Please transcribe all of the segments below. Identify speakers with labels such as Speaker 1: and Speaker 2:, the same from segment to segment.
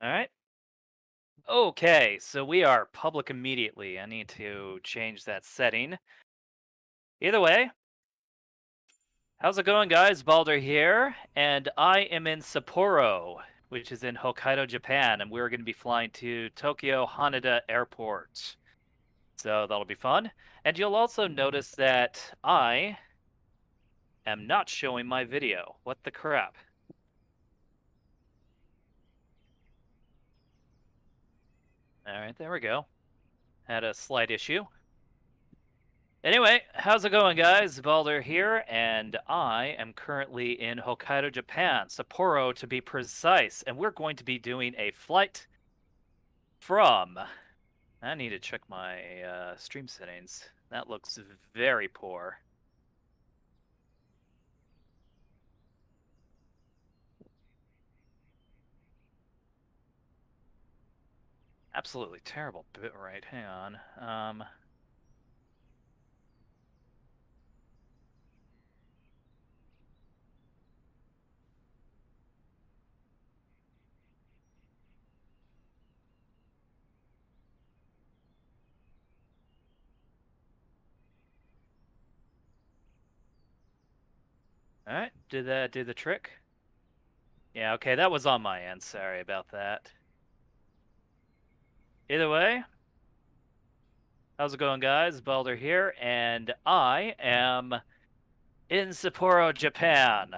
Speaker 1: All right. Okay, so we are public immediately. I need to change that setting. Either way, how's it going, guys? Balder here, and I am in Sapporo, which is in Hokkaido, Japan, and we're going to be flying to Tokyo Haneda Airport. So that'll be fun. And you'll also notice that I am not showing my video. What the crap? All right, there we go. Had a slight issue. Anyway, how's it going, guys? Balder here, and I am currently in Hokkaido, Japan, Sapporo to be precise, and we're going to be doing a flight from. I need to check my stream settings. That looks very poor. Absolutely terrible bitrate. Hang on. All right, did that do the trick? Yeah, okay, that was on my end. Sorry about that. Either way, how's it going, guys? Balder here, and I am in Sapporo, Japan.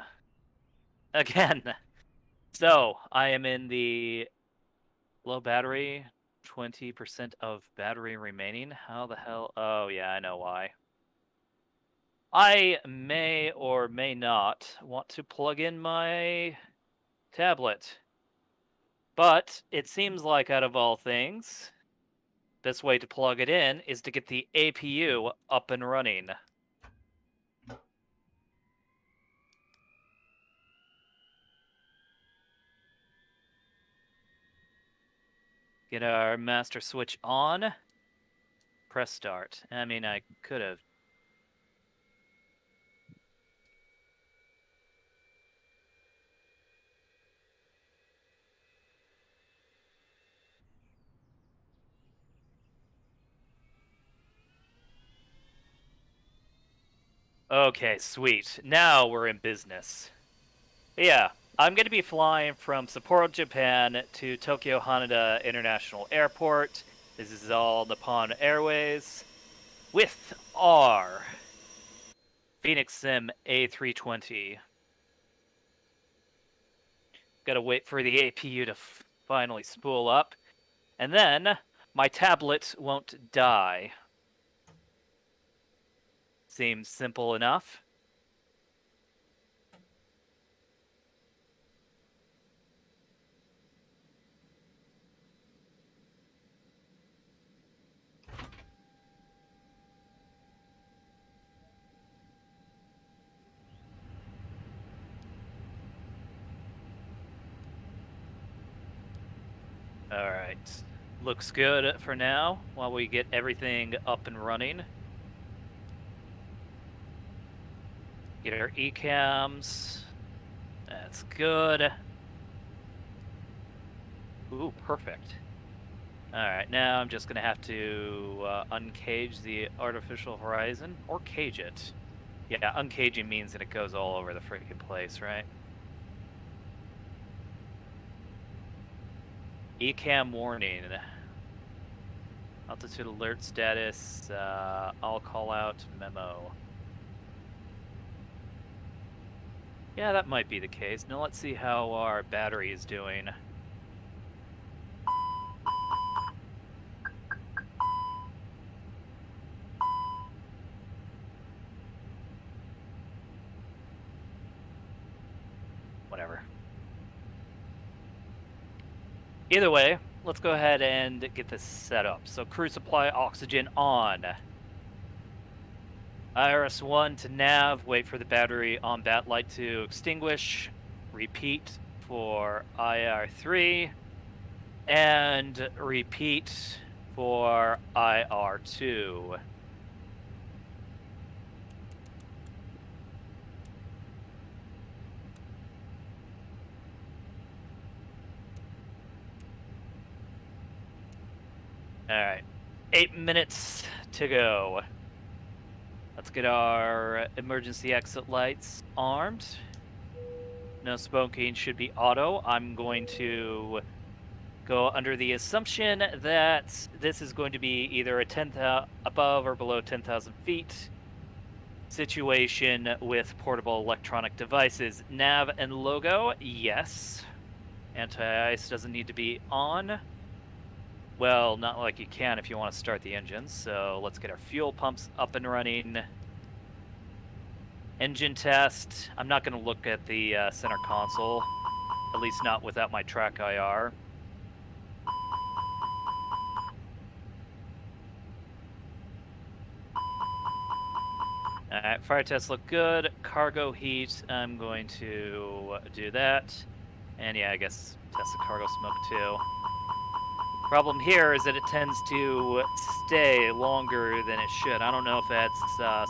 Speaker 1: Again. So, I am in the low battery, 20% of battery remaining. How the hell? Oh, yeah, I know why. I may or may not want to plug in my tablet. But it seems like, out of all things, best way to plug it in is to get the APU up and running. Get our master switch on. Press start. I mean, I could have. Okay, sweet. Now we're in business. Yeah, I'm going to be flying from Sapporo, Japan to Tokyo Haneda International Airport. This is all Nippon Airways with our Fenixsim A320. Gotta wait for the APU to finally spool up. And then my tablet won't die. Seems simple enough. Alright. Looks good for now while we get everything up and running. Get our ECAMs. That's good. Ooh, perfect. Alright, now I'm just gonna have to uncage the artificial horizon, or cage it. Yeah, uncaging means that it goes all over the freaking place, right? ECAM warning. Altitude alert status, I'll call out memo. Yeah, that might be the case. Now let's see how our battery is doing. Whatever. Either way, let's go ahead and get this set up. So crew supply oxygen on. IRS-1 to nav, wait for the battery on bat light to extinguish. Repeat for IR-3. And repeat for IR-2. Alright. 8 minutes to go. Let's get our emergency exit lights armed. No smoking should be auto. I'm going to go under the assumption that this is going to be either a 10,000 above or below 10,000 feet situation with portable electronic devices. Nav and logo, yes. Anti-ice doesn't need to be on. Well, not like you can if you want to start the engines. So let's get our fuel pumps up and running. Engine test. I'm not going to look at the center console, at least not without my track IR. Alright, fire tests look good. Cargo heat, I'm going to do that. And yeah, I guess test the cargo smoke too. Problem here is that it tends to stay longer than it should. I don't know if that's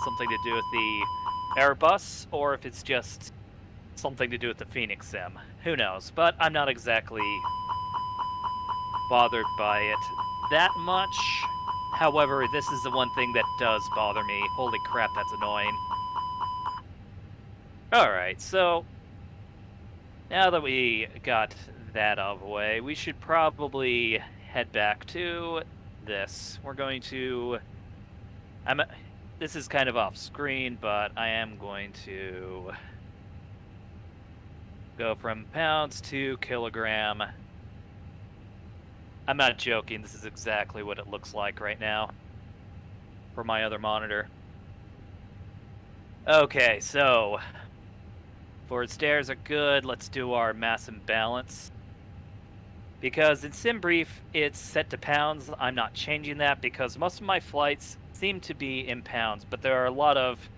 Speaker 1: something to do with the Airbus or if it's just something to do with the Fenixsim. Who knows? But I'm not exactly bothered by it that much. However, this is the one thing that does bother me. Holy crap, that's annoying. Alright, so now that we got that out of the way, we should probably head back to this. We're going to... This is kind of off screen, but I am going to go from pounds to kilogram. I'm not joking, this is exactly what it looks like right now for my other monitor. Okay, so forward stairs are good. Let's do our mass imbalance. Because in SimBrief, it's set to pounds. I'm not changing that because most of my flights seem to be in pounds, but there are a lot of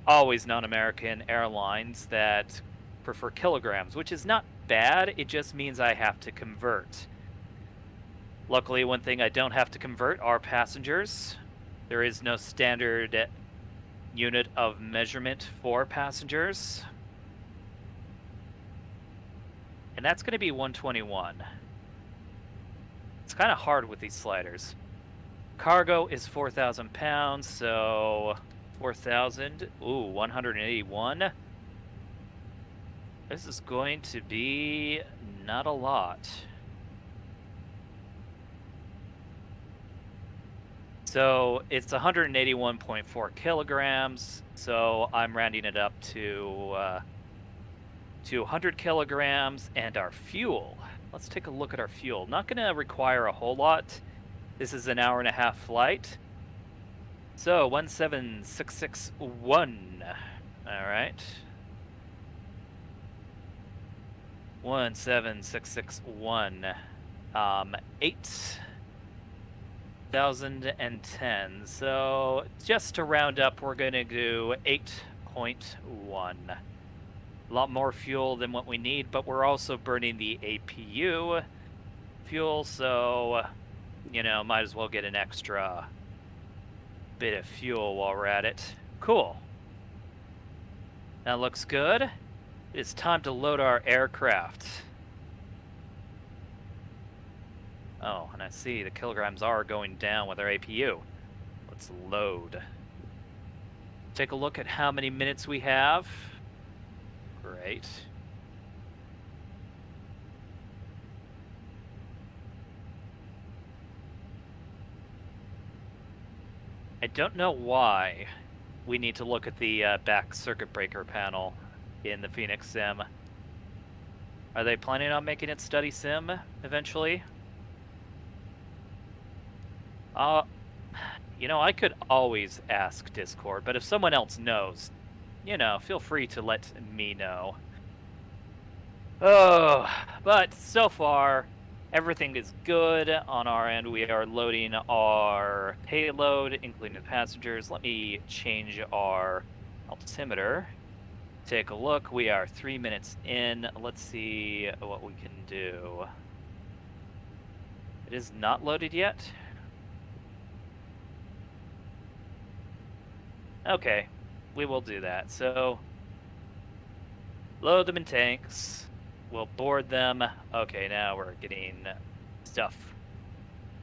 Speaker 1: always non-American airlines that prefer kilograms, which is not bad. It just means I have to convert. Luckily, one thing I don't have to convert are passengers. There is no standard unit of measurement for passengers. And that's going to be 121. It's kind of hard with these sliders. Cargo is 4,000 pounds, so 4,000. Ooh, 181. This is going to be not a lot. So it's 181.4 kilograms, so I'm rounding it up to 100 kilograms. And our fuel, let's take a look at our fuel. Not going to require a whole lot. This is an hour-and-a-half flight. So 17661. All right. 17661. 8,010. So just to round up, we're going to do 8.1. A lot more fuel than what we need, but we're also burning the APU fuel, so, you know, might as well get an extra bit of fuel while we're at it. Cool. That looks good. It's time to load our aircraft. Oh, and I see the kilograms are going down with our APU. Let's load. Take a look at how many minutes we have. Great. I don't know why we need to look at the back circuit breaker panel in the Fenixsim. Are they planning on making it study sim eventually? You know, I could always ask Discord, but if someone else knows, you know, feel free to let me know. Oh, but so far, everything is good on our end. We are loading our payload, including the passengers. Let me change our altimeter. Take a look. We are 3 minutes in. Let's see what we can do. It is not loaded yet. Okay, we will do that. So, load them in tanks. We'll board them. Okay, now we're getting stuff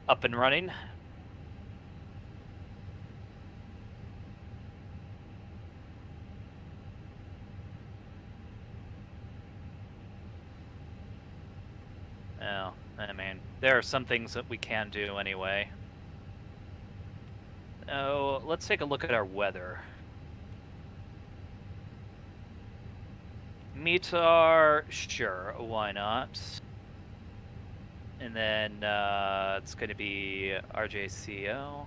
Speaker 1: up and running. Oh, I mean, there are some things that we can do anyway. Oh, let's take a look at our weather. METAR, sure, why not? And then it's going to be RJCO.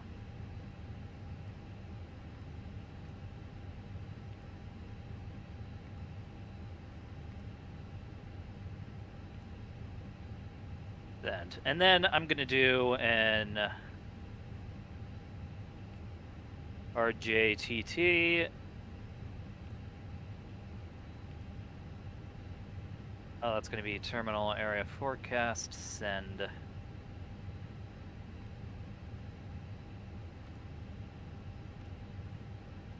Speaker 1: And then I'm going to do an RJTT. Oh, that's going to be terminal area forecast, send.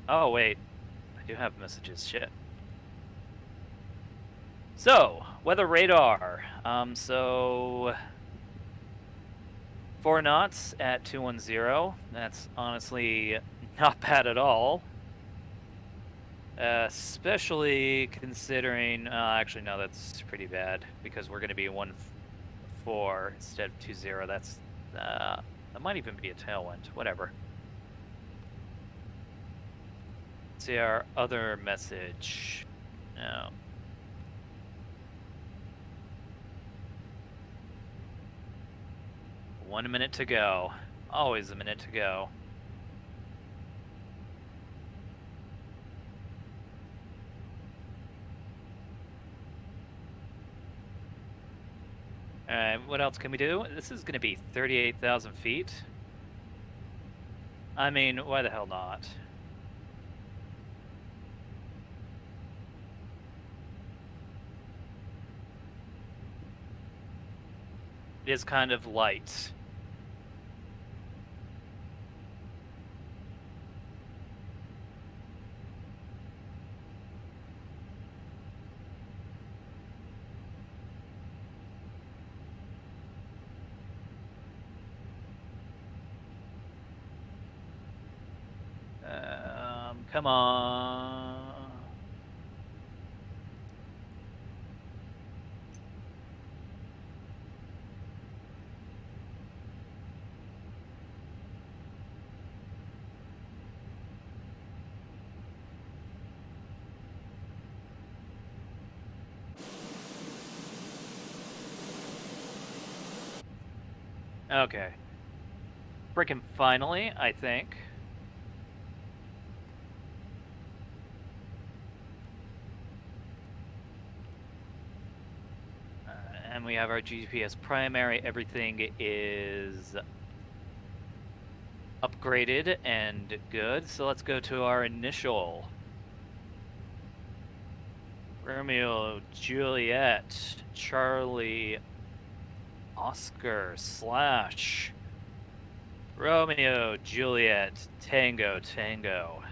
Speaker 1: Oh, wait. I do have messages, shit. So, weather radar. So 4 knots at 210. That's honestly not bad at all. Especially considering, actually no, that's pretty bad because we're going to be 1-4 instead of 2-0. That's that might even be a tailwind. Whatever. Let's see our other message. No. One minute to go. Always a minute to go. Alright, what else can we do? This is going to be 38,000 feet. I mean, why the hell not? It is kind of light. Come on. Okay. Frickin' finally, I think. And we have our GPS primary. Everything is upgraded and good. So let's go to our initial. Romeo, Juliet, Charlie, Oscar, slash. Romeo, Juliet, Tango, Tango.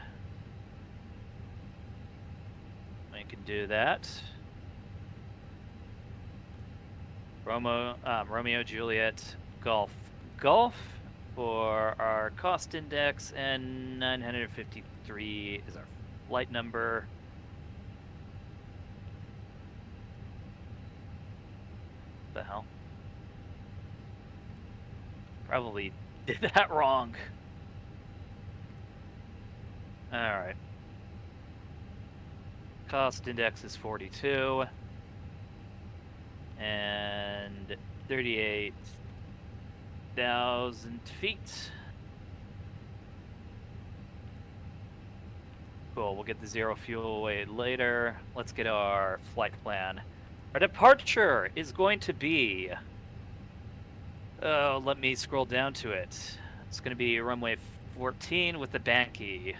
Speaker 1: We can do that. Romeo, Juliet, Golf, Golf for our cost index, and 953 is our flight number. What the hell? Probably did that wrong. Alright. Cost index is 42. And 38,000 feet. Cool, we'll get the zero fuel away later. Let's get our flight plan. Our departure is going to be... Oh, let me scroll down to it. It's going to be runway 14 with the Banky.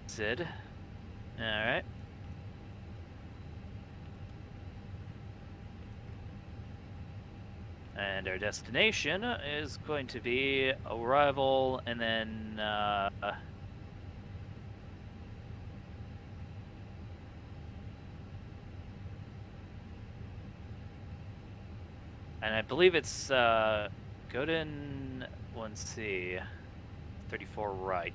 Speaker 1: Sid. Alright. And our destination is going to be arrival, and then and I believe it's going go to 1C. 34 right.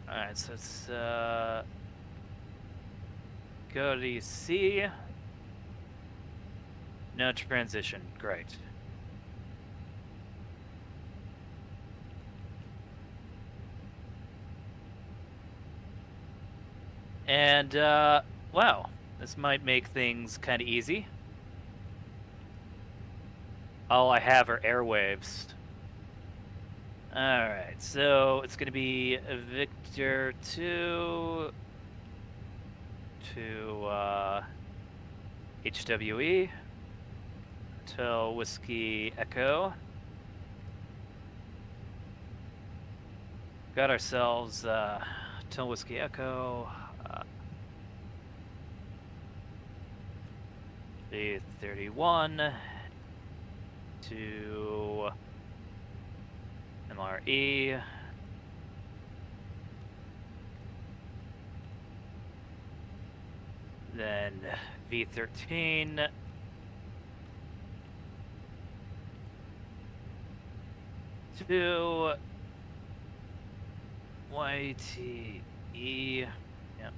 Speaker 1: Alright, so it's go to C. No transition. Great. And wow, this might make things kind of easy. All I have are airwaves. Alright, so it's going to be Victor 2 to HWE, Hotel Whiskey Echo. Got ourselves Hotel Whiskey Echo, B31 to MRE. Then V13 to YTE. Yep.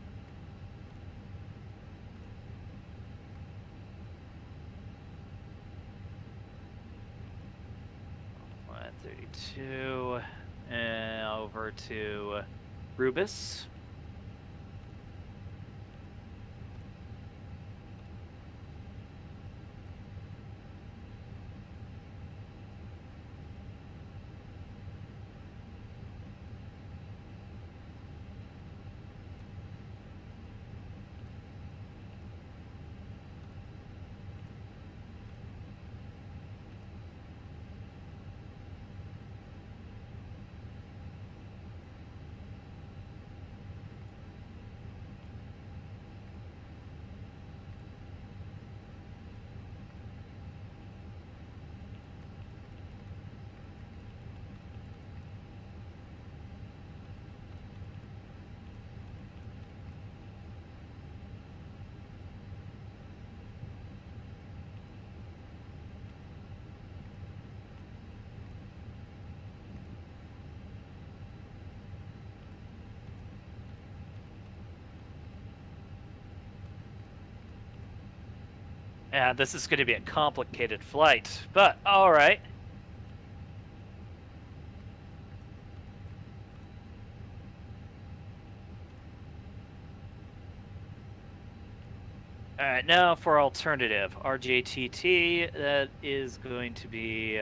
Speaker 1: Y32 and over to Rubus. Yeah, this is going to be a complicated flight, but all right. All right, now for alternative. RJTT, that is going to be...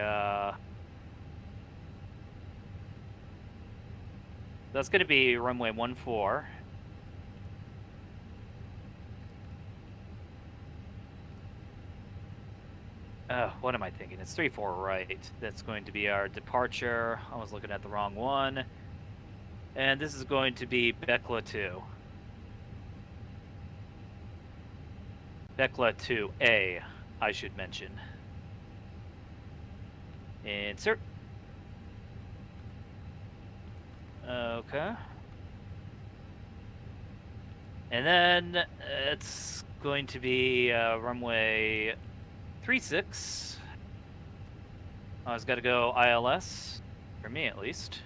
Speaker 1: that's going to be runway 14. What am I thinking? It's 34 right. That's going to be our departure. I was looking at the wrong one. And this is going to be Bekla 2. Bekla 2A, I should mention. Insert. Okay. And then it's going to be runway 36. Oh, it's got to go ILS, for me at least.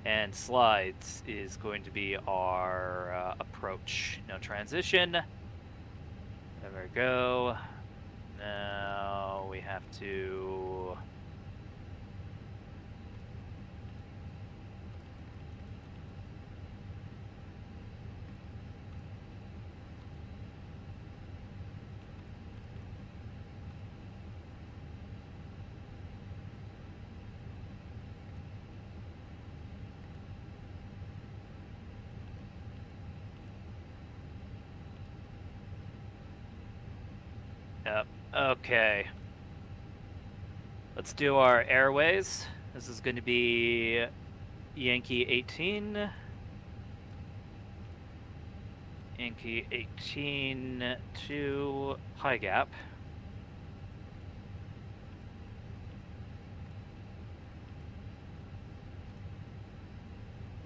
Speaker 1: And slides is going to be our approach. No transition. There we go. Now we have to... Okay. Let's do our airways. This is going to be Yankee 18. Yankee 18 to high gap.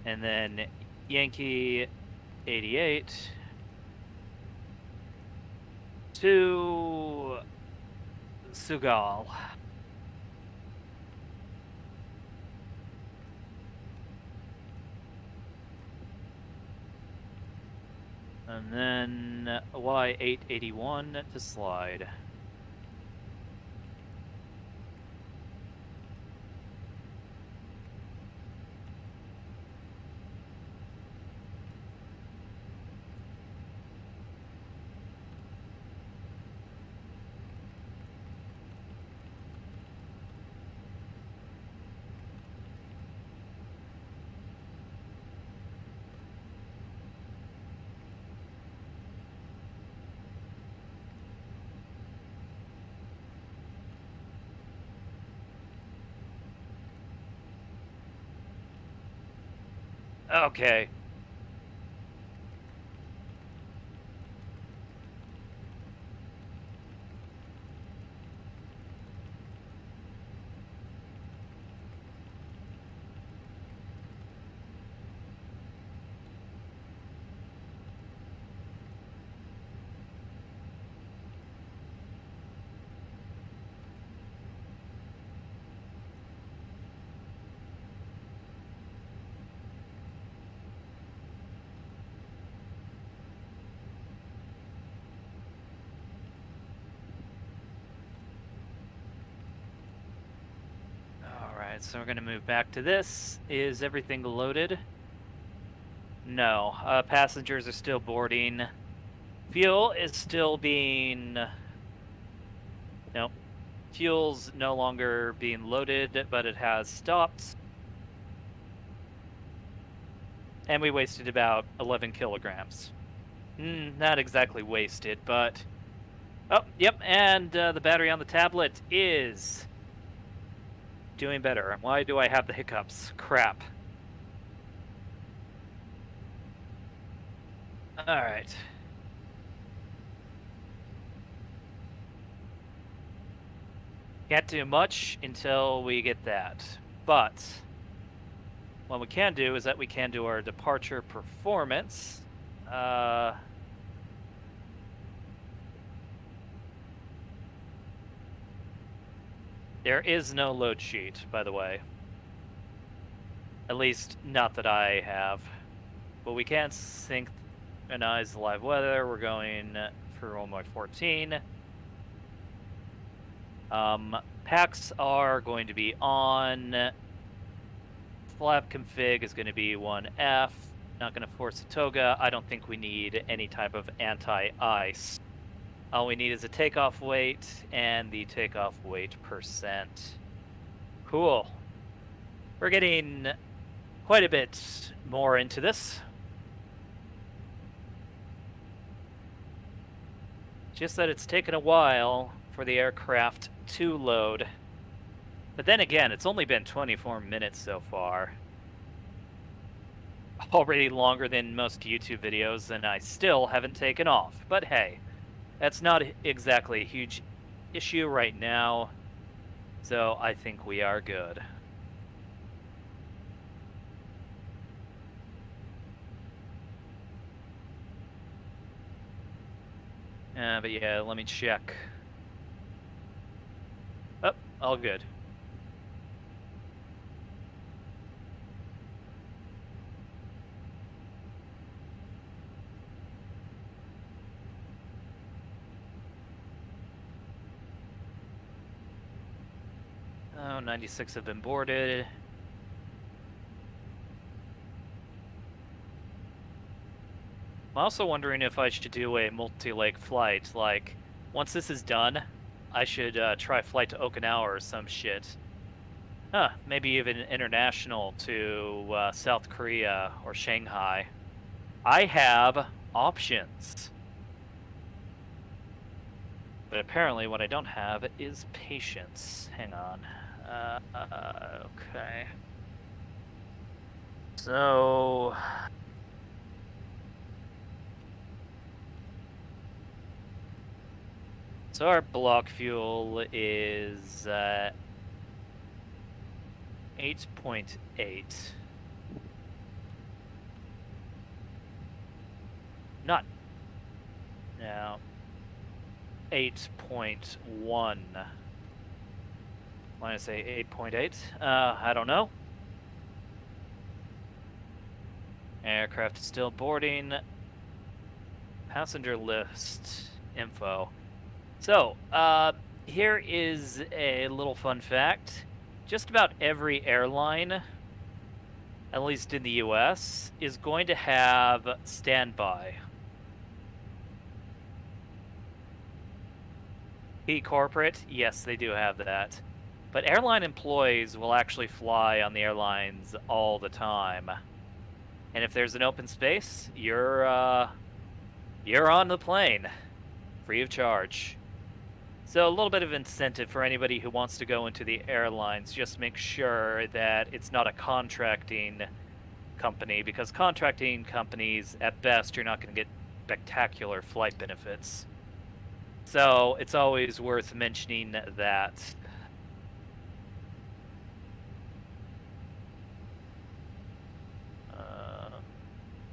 Speaker 1: And then Yankee 88 to Sugal. And then Y881 to slide. Okay. Alright, so we're going to move back to this. Is everything loaded? No. Passengers are still boarding. Fuel is still being... Nope. Fuel's no longer being loaded, but it has stopped. And we wasted about 11 kilograms. Not exactly wasted, but... Oh, yep, and the battery on the tablet is doing better. Why do I have the hiccups? Crap. Alright. Can't do much until we get that. But what we can do is that we can do our departure performance. There is no load sheet, by the way. At least, not that I have. But we can synchronize the live weather. We're going for runway 14. Packs are going to be on. Flap config is going to be 1F. Not going to force a toga. I don't think we need any type of anti-ice. All we need is a takeoff weight and the takeoff weight percent. Cool. We're getting quite a bit more into this. Just that it's taken a while for the aircraft to load. But then again, it's only been 24 minutes so far. Already longer than most YouTube videos, and I still haven't taken off. But hey, that's not exactly a huge issue right now, so I think we are good. But yeah, let me check. Oh, all good. Oh, 96 have been boarded. I'm also wondering if I should do a multi-leg flight. Like, once this is done, I should try a flight to Okinawa or some shit. Huh, maybe even international to South Korea or Shanghai. I have options. But apparently what I don't have is patience. Hang on. Okay. So... So our block fuel is 8.8. Not... No. 8.1. Why did I say 8.8? I don't know. Aircraft is still boarding. Passenger list info. So, here is a little fun fact. Just about every airline, at least in the US, is going to have standby. Corporate, yes, they do have that. But airline employees will actually fly on the airlines all the time. And if there's an open space, you're on the plane, free of charge. So a little bit of incentive for anybody who wants to go into the airlines. Just make sure that it's not a contracting company, because contracting companies, at best, you're not going to get spectacular flight benefits. So it's always worth mentioning that.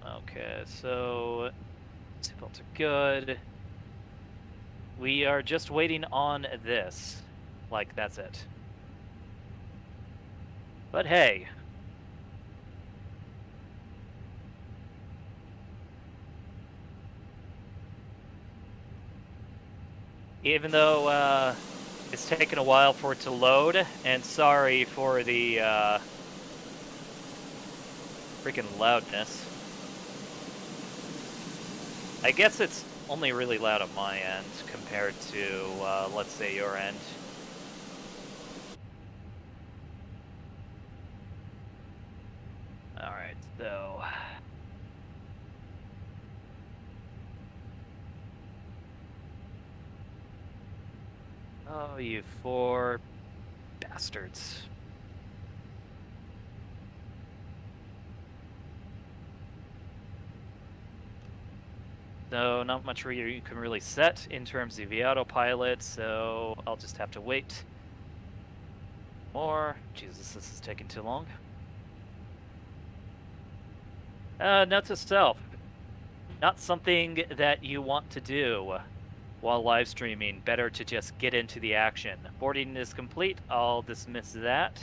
Speaker 1: Okay, so seatbelts are good. We are just waiting on this. Like, that's it. But hey. Even though it's taken a while for it to load, and sorry for the freaking loudness. I guess it's only really loud on my end compared to, let's say, your end. Alright, so... Oh, you four bastards. So, not much you can really set in terms of the autopilot, so I'll just have to wait. More. Jesus, this is taking too long. Note to self. Not something that you want to do while live streaming. Better to just get into the action. Boarding is complete. I'll dismiss that.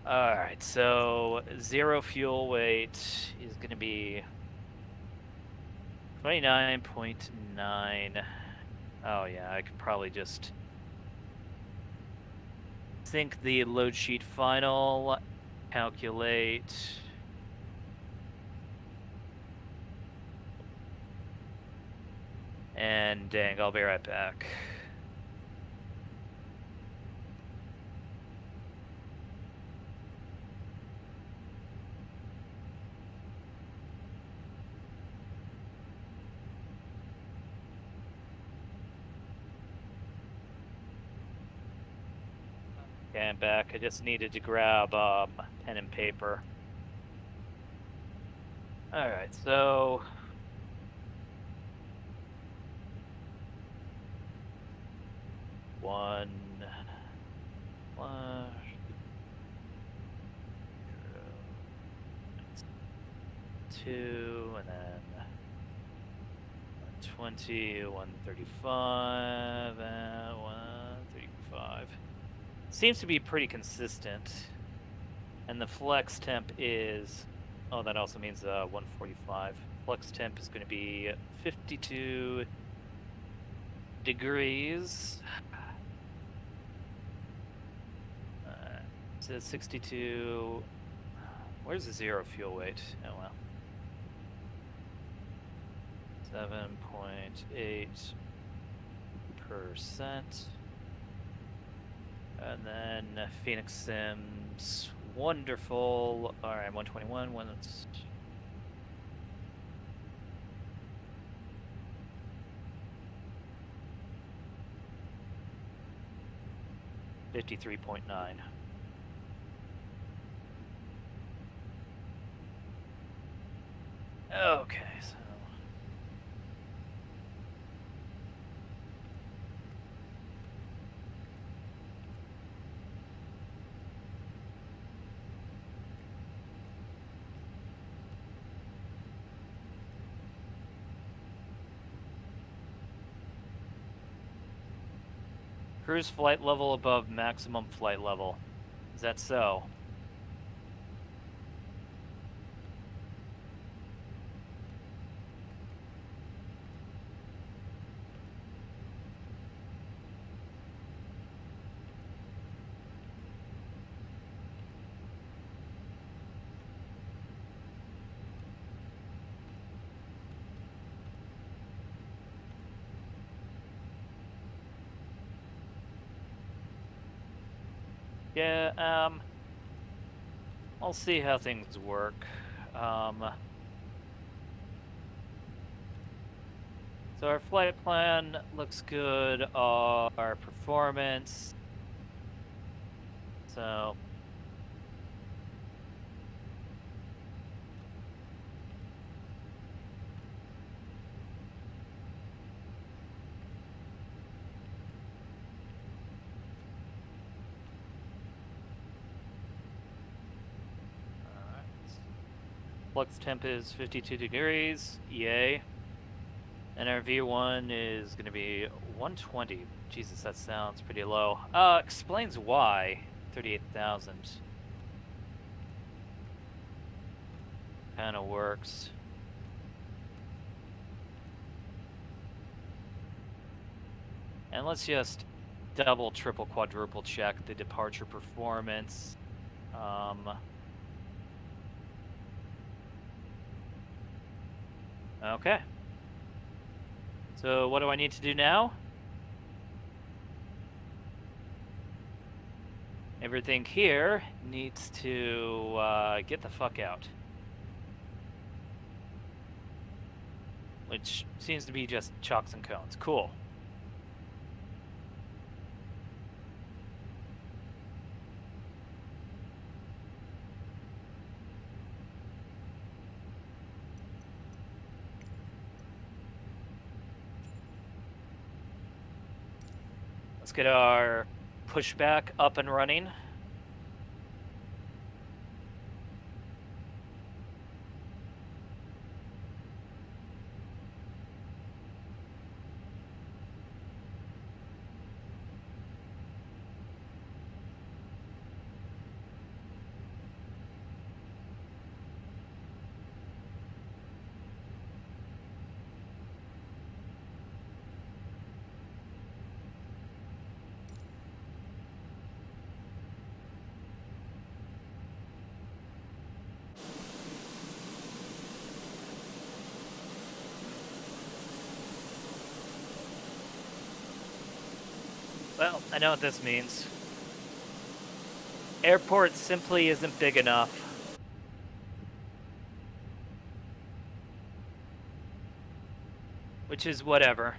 Speaker 1: Alright, so 0 fuel weight is going to be 29.9. Oh yeah, I could probably just sync the load sheet final, calculate. And dang, I'll be right back. Okay, I'm back. I just needed to grab pen and paper. Alright, so... One... Two, and then 120, 135, and 135. Seems to be pretty consistent. And the flex temp is... Oh, that also means 145. Flex temp is going to be 52 degrees. It says 62... Where's the 0 fuel weight? Oh, well. 7.8%. And then Fenixsim's wonderful. Alright, 121. One that's... 53.9. Okay, so... Cruise flight level above maximum flight level. Is that so? Yeah, I'll see how things work. So our flight plan looks good. Our performance. So... Flux temp is 52 degrees, yay. And our V1 is going to be 120. Jesus, that sounds pretty low. Explains why. 38,000. Kind of works. And let's just double, triple, quadruple check the departure performance. Okay. So what do I need to do now? Everything here needs to get the fuck out. Which seems to be just chalks and cones. Cool. Let's get our pushback up and running. Well, I know what this means. Airport simply isn't big enough. Which is whatever.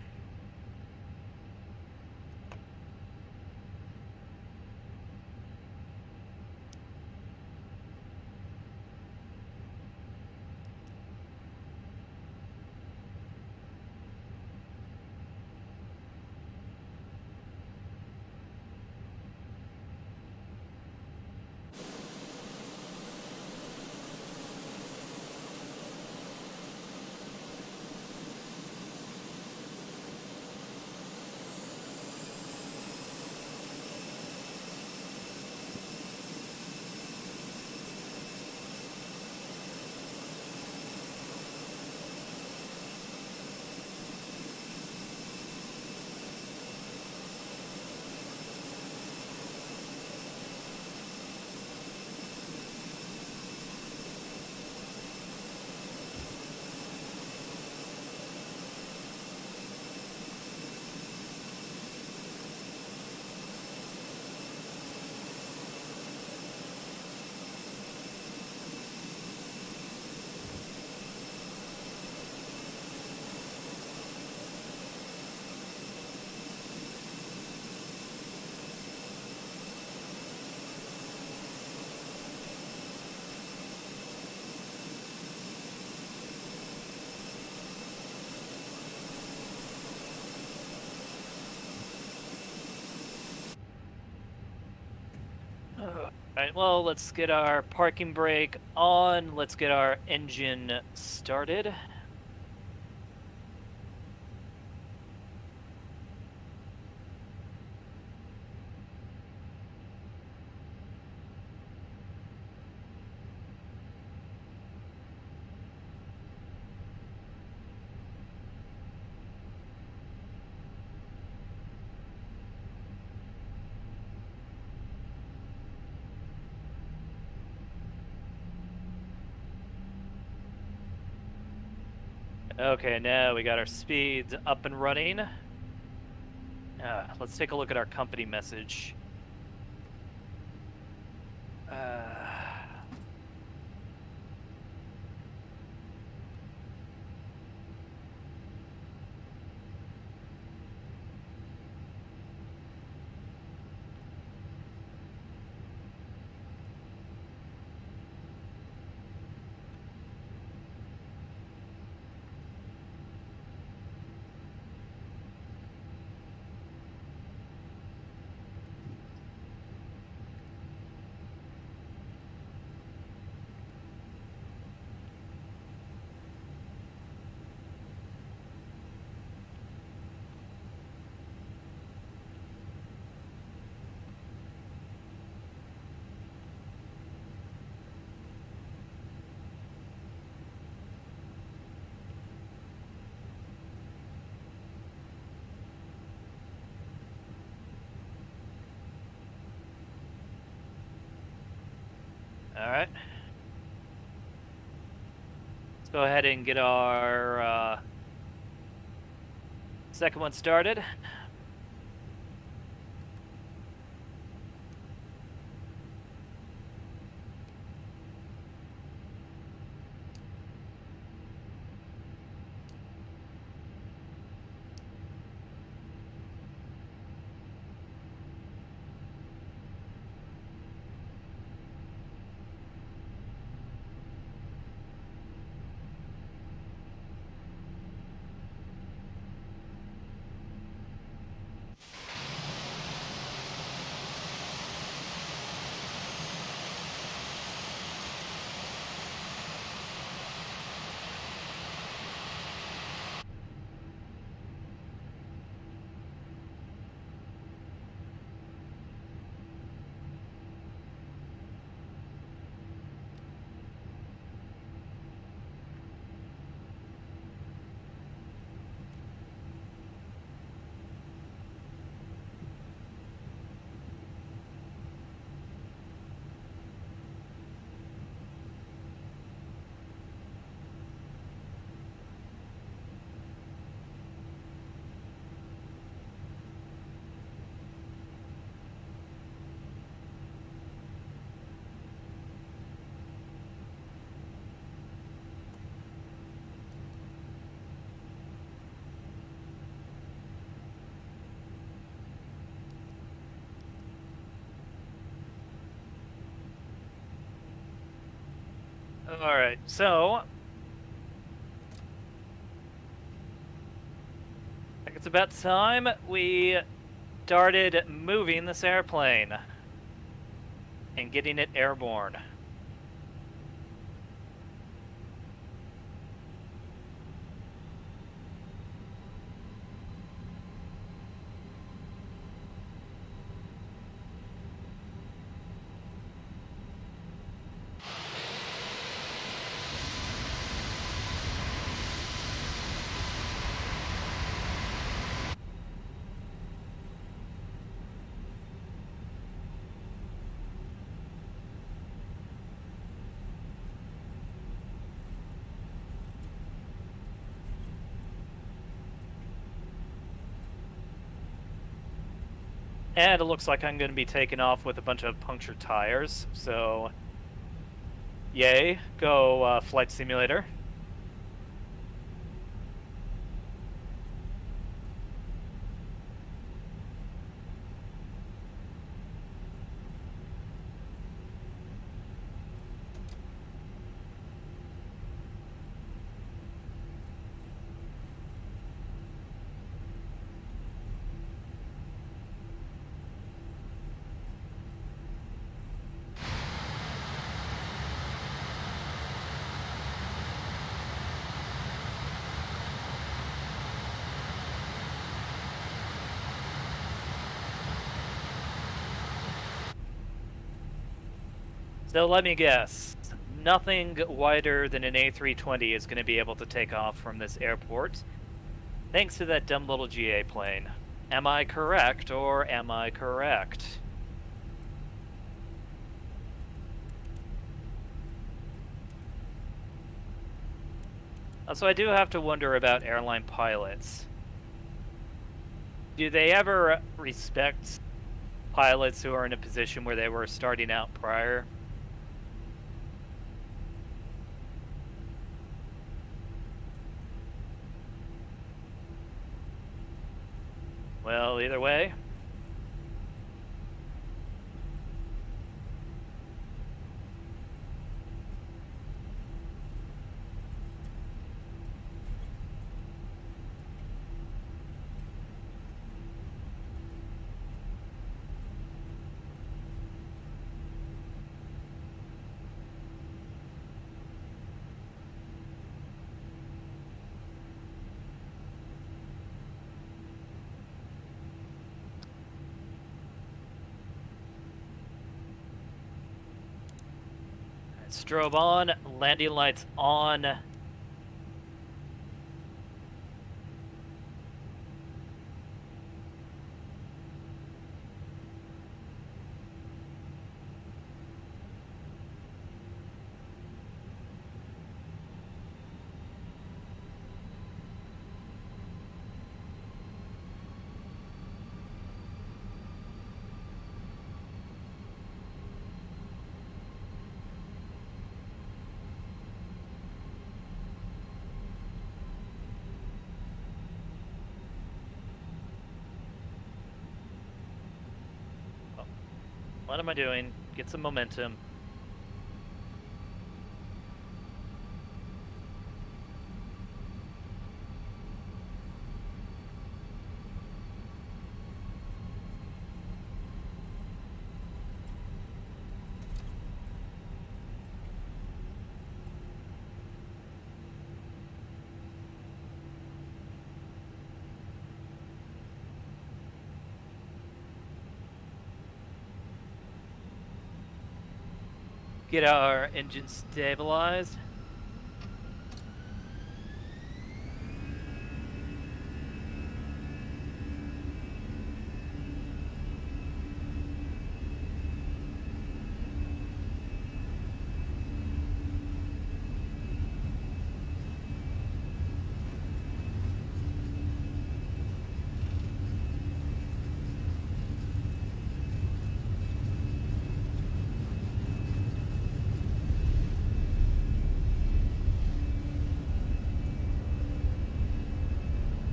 Speaker 1: Alright, well, let's get our parking brake on. Let's get our engine started. Okay, now we got our speeds up and running. Let's take a look at our company message. Alright. Let's go ahead and get our second one started. Alright, so I think it's about time we started moving this airplane and getting it airborne. And it looks like I'm going to be taking off with a bunch of punctured tires, so yay, go flight simulator. So let me guess. Nothing wider than an A320 is going to be able to take off from this airport, thanks to that dumb little GA plane. Am I correct, or am I correct? So I do have to wonder about airline pilots. Do they ever respect pilots who are in a position where they were starting out prior? Well, either way. Strobe on, landing lights on. What am I doing? Get some momentum. Get our engine stabilized.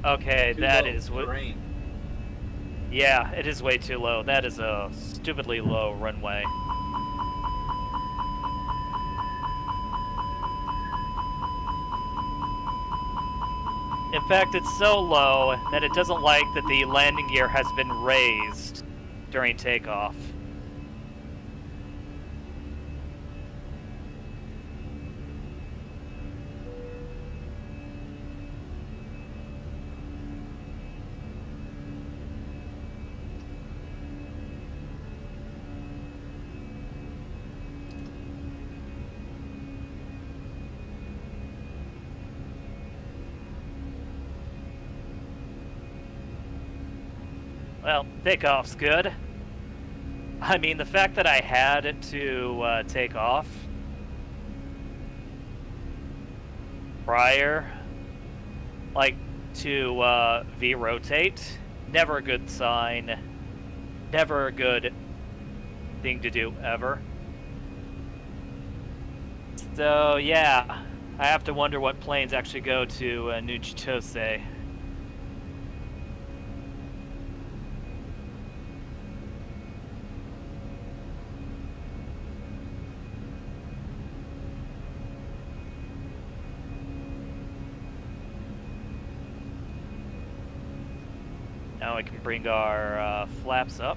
Speaker 1: Okay, that is what. Yeah, it is way too low. That is a stupidly low runway. In fact, it's so low that it doesn't like that the landing gear has been raised during takeoff. Well, takeoff's good. I mean, the fact that I had to take off prior, like, to V-rotate, never a good sign. Never a good thing to do, ever. So, yeah, I have to wonder what planes actually go to New Chitose. Now we can bring our flaps up.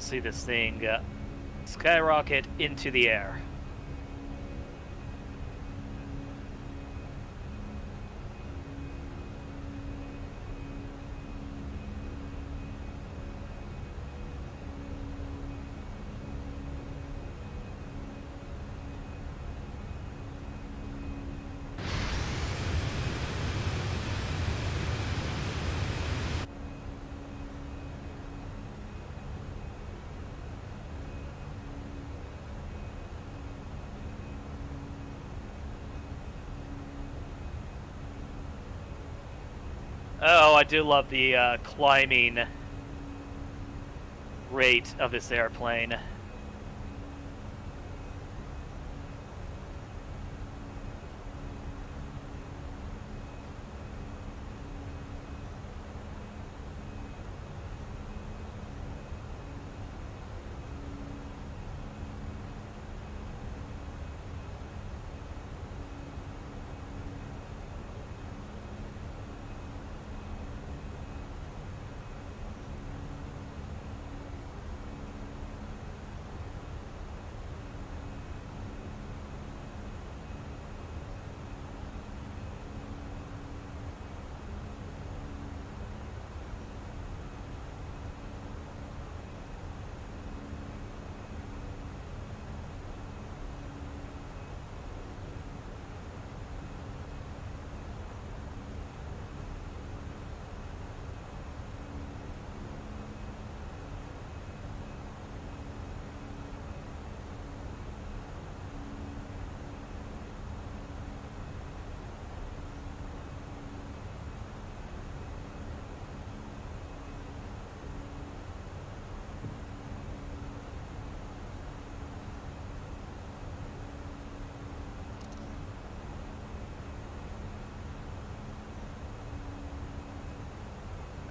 Speaker 1: see this thing skyrocket into the air. Oh, I do love the climbing rate of this airplane.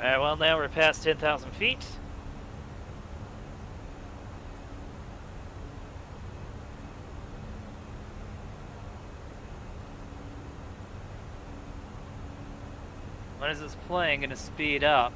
Speaker 1: Alright, well now we're past 10,000 feet. When is this plane gonna speed up?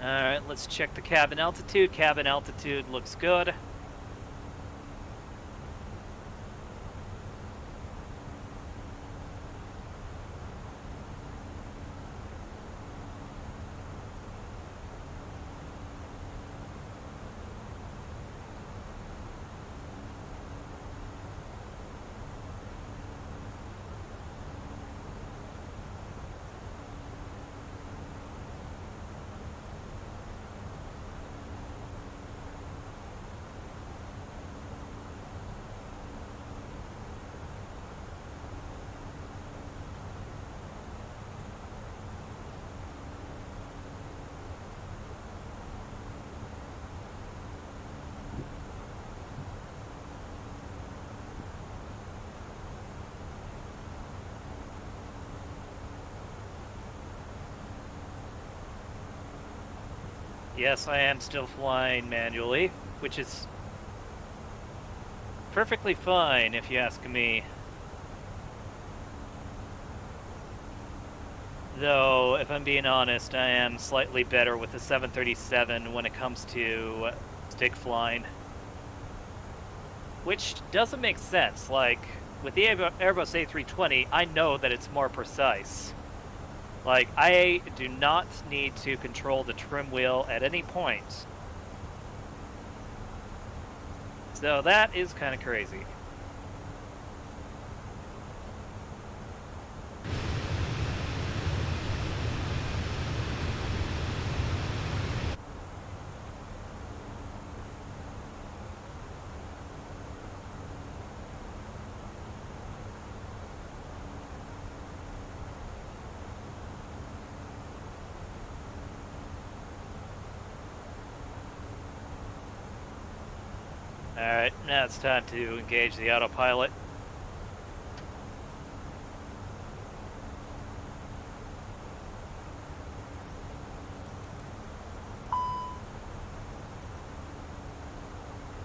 Speaker 1: Alright, let's check the cabin altitude. Cabin altitude looks good. Yes, I am still flying manually, which is perfectly fine if you ask me. Though, if I'm being honest, I am slightly better with the 737 when it comes to stick flying. Which doesn't make sense. Like, with the Airbus A320, I know that it's more precise. Like, I do not need to control the trim wheel at any point. So that is kind of crazy. Alright, now it's time to engage the autopilot.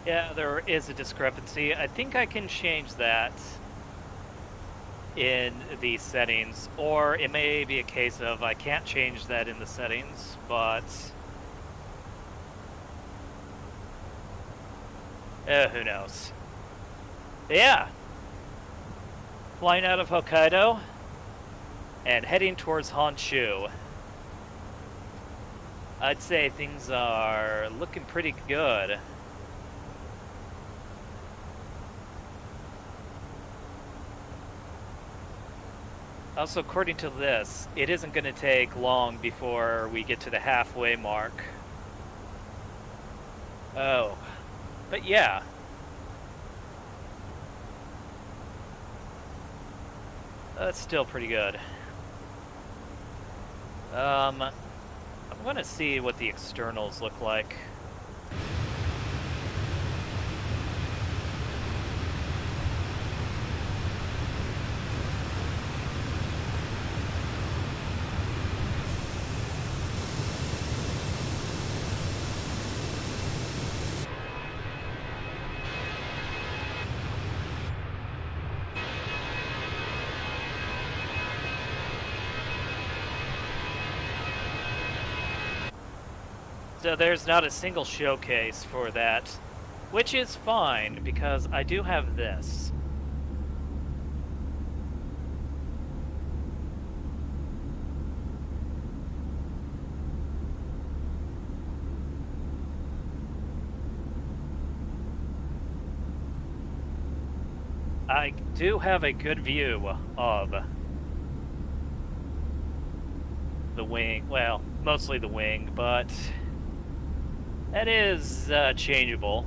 Speaker 1: Yeah, there is a discrepancy. I think I can change that in the settings, or it may be a case of I can't change that in the settings, but who knows. But yeah, flying out of Hokkaido and heading towards Honshu. I'd say things are looking pretty good. Also, according to this, it isn't going to take long before we get to the halfway mark. Oh, but yeah. That's still pretty good. I'm going to see what the externals look like. So there's not a single showcase for that, which is fine, because I do have this. I do have a good view of the wing, well, mostly the wing, but that is changeable.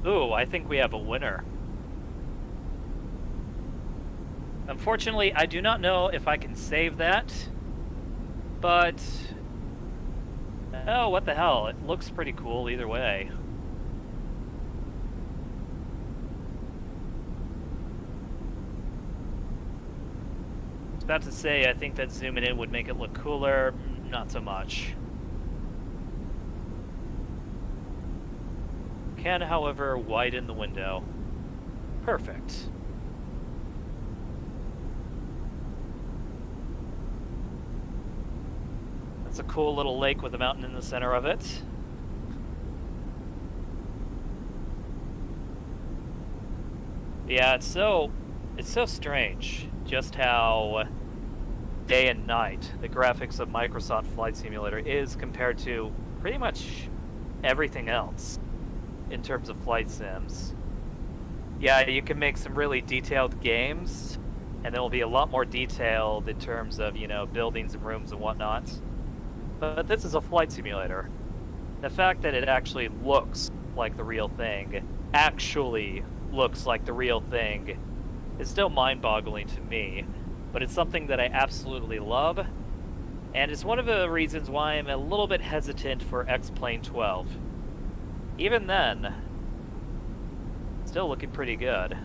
Speaker 1: Ooh, I think we have a winner. Unfortunately, I do not know if I can save that. But, oh, what the hell, it looks pretty cool either way. I was about to say, I think that zooming in would make it look cooler, not so much. Can, however, widen the window. Perfect. It's a cool little lake with a mountain in the center of it. Yeah, it's so strange just how day and night the graphics of Microsoft Flight Simulator is compared to pretty much everything else in terms of flight sims. Yeah, you can make some really detailed games, and they'll be a lot more detailed in terms of, you know, buildings and rooms and whatnot. But this is a flight simulator. The fact that it actually looks like the real thing, is still mind-boggling to me. But it's something that I absolutely love, and it's one of the reasons why I'm a little bit hesitant for X-Plane 12. Even then, still looking pretty good.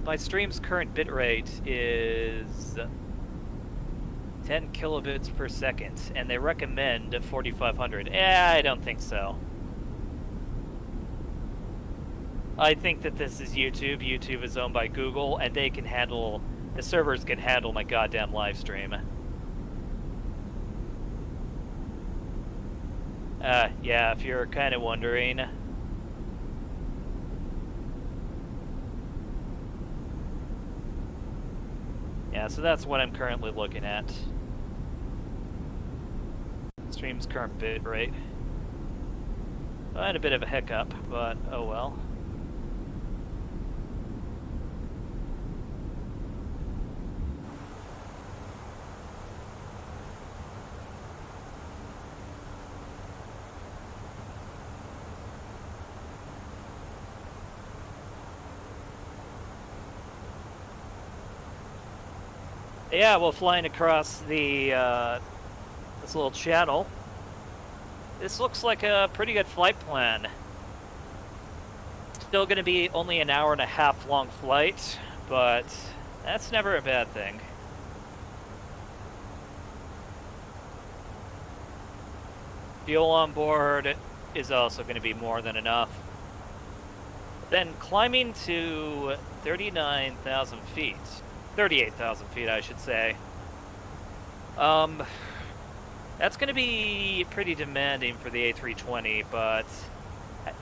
Speaker 1: My stream's current bitrate is 10 kilobits per second, and they recommend 4,500. I don't think so. I think that this is YouTube. YouTube is owned by Google, and they can handle, the servers can handle my goddamn live stream. Yeah, if you're kind of wondering. Yeah, so that's what I'm currently looking at. Stream's current bitrate. I had a bit of a hiccup, but oh well. Yeah, well, flying across the this little channel, this looks like a pretty good flight plan. Still going to be only an hour and a half long flight, but that's never a bad thing. Fuel on board is also going to be more than enough. Then climbing to 39,000 feet, 38,000 feet, I should say. That's going to be pretty demanding for the A320, but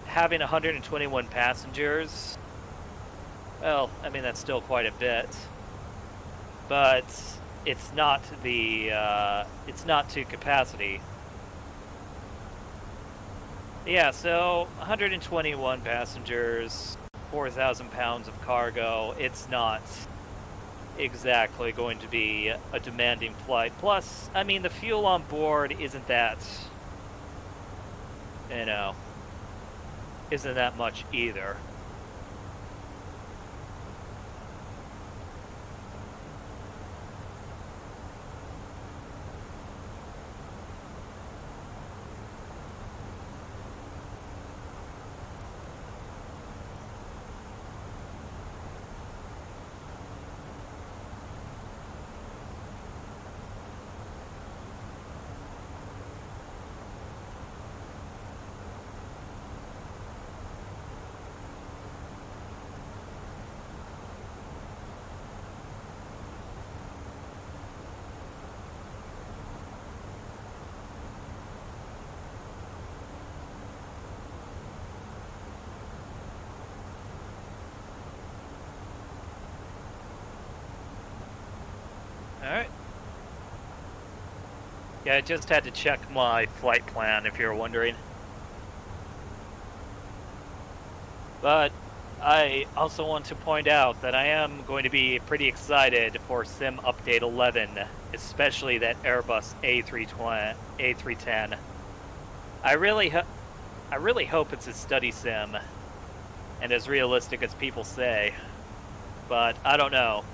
Speaker 1: having 121 passengers, well, I mean, that's still quite a bit, but it's not to capacity. Yeah, so 121 passengers, 4,000 pounds of cargo. It's not exactly going to be a demanding flight. Plus, I mean, the fuel on board isn't that, isn't that much either. Alright. Yeah, I just had to check my flight plan, if you're wondering. But I also want to point out that I am going to be pretty excited for Sim Update 11, especially that Airbus A310. I really hope it's a study sim and as realistic as people say, but I don't know.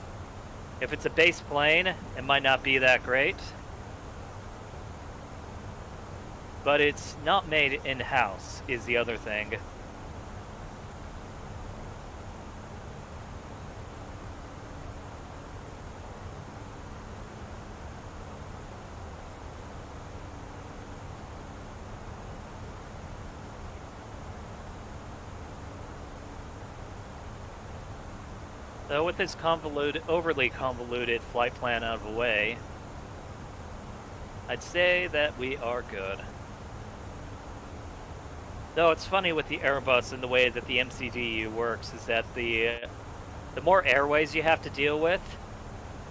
Speaker 1: If it's a base plane, it might not be that great, but it's not made in-house is the other thing. So with this overly convoluted flight plan out of the way, I'd say that we are good. Though it's funny with the Airbus and the way that the MCDU works is that the more airways you have to deal with,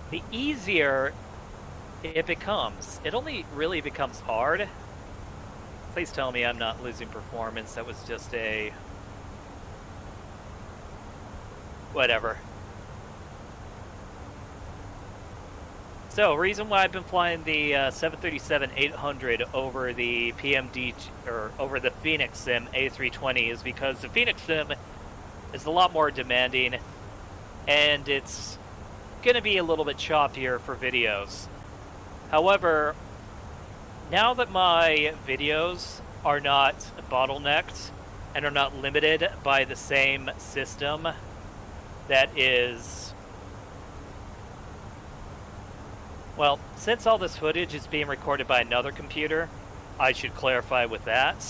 Speaker 1: the easier it becomes. It only really becomes hard. Please tell me I'm not losing performance. That was just a... whatever. So, reason why I've been flying the 737-800 over the PMD, or over the Fenixsim A320 is because the Fenixsim is a lot more demanding, and it's going to be a little bit choppier for videos. However, now that my videos are not bottlenecked and are not limited by the same system that is... Well, since all this footage is being recorded by another computer, I should clarify with that.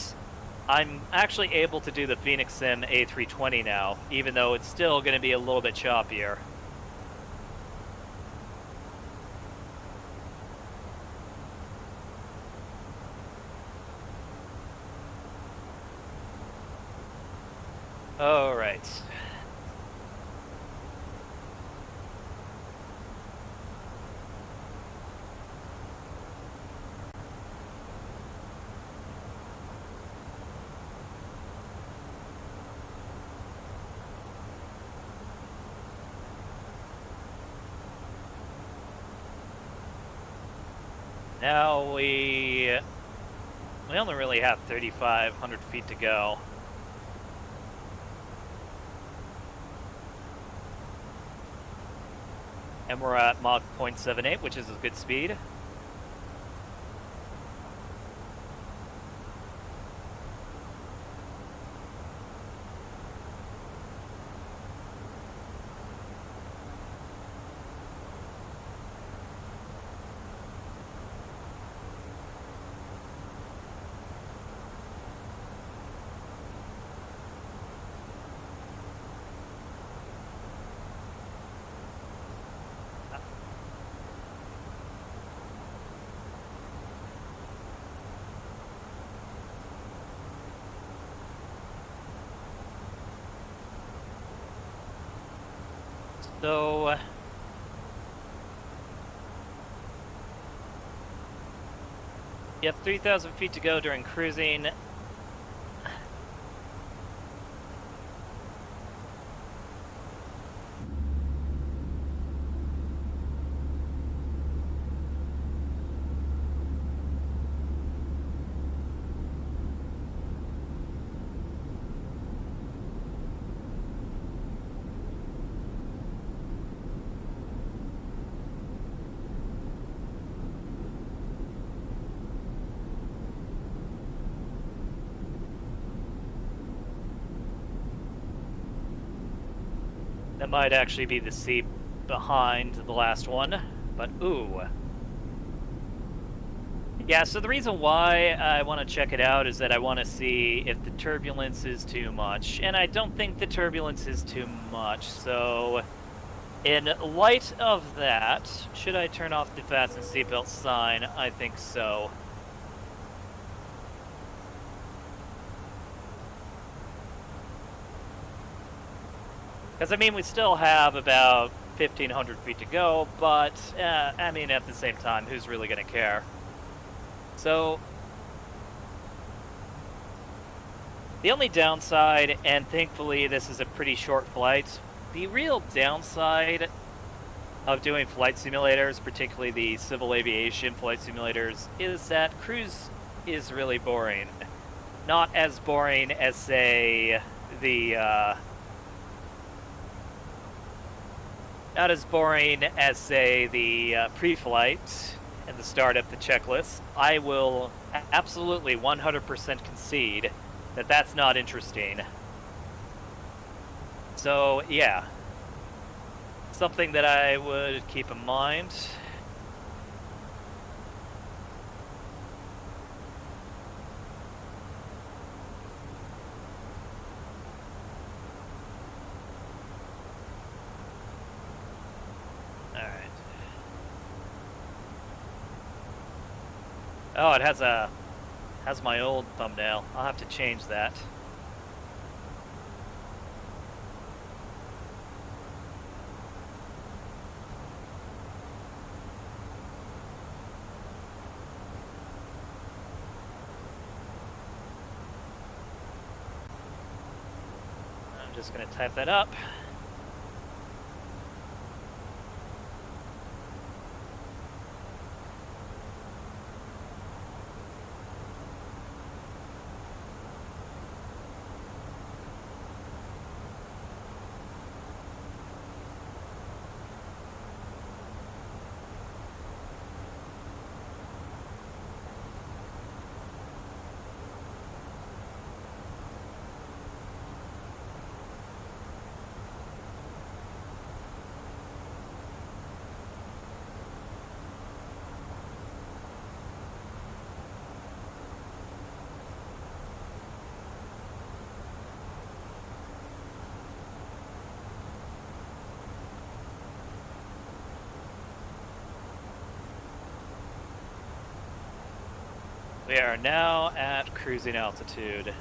Speaker 1: I'm actually able to do the Fenixsim A320 now, even though it's still going to be a little bit choppier. All right. Now we only really have 3,500 feet to go. And we're at Mach 0.78, which is a good speed. So, you have 3,000 feet to go during cruising. That might actually be the seat behind the last one, but ooh. Yeah, so the reason why I want to check it out is that I want to see if the turbulence is too much, and I don't think the turbulence is too much, so in light of that, should I turn off the fasten seatbelt sign? I think so. Because, I mean, we still have about 1,500 feet to go, but, I mean, at the same time, who's really going to care? So, the only downside, and thankfully this is a pretty short flight, the real downside of doing flight simulators, particularly the civil aviation flight simulators, is that cruise is really boring. Not as boring as, say, the, not as boring as, say, the pre-flight and the startup, the checklist. I will absolutely 100% concede that that's not interesting. So, yeah. Something that I would keep in mind. Oh, it has my old thumbnail. I'll have to change that. I'm just going to type that up. We are now at cruising altitude.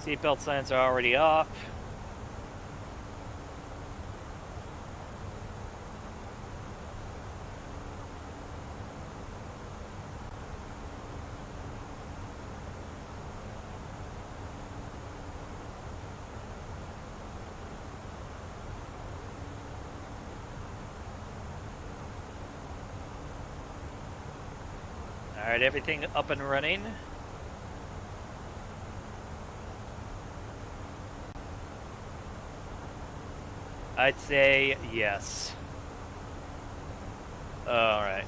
Speaker 1: Seatbelt signs are already off. All right, everything up and running. I'd say yes. All right.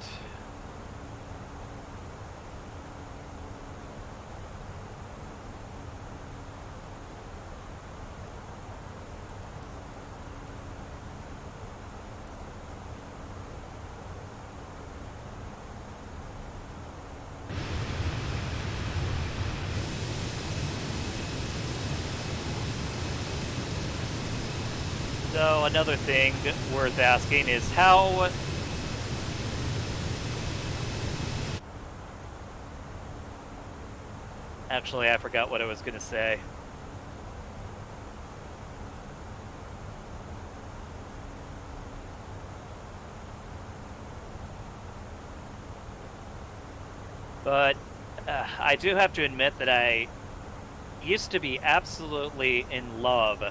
Speaker 1: So another thing worth asking is how... Actually, I forgot what I was going to say. But I do have to admit that I used to be absolutely in love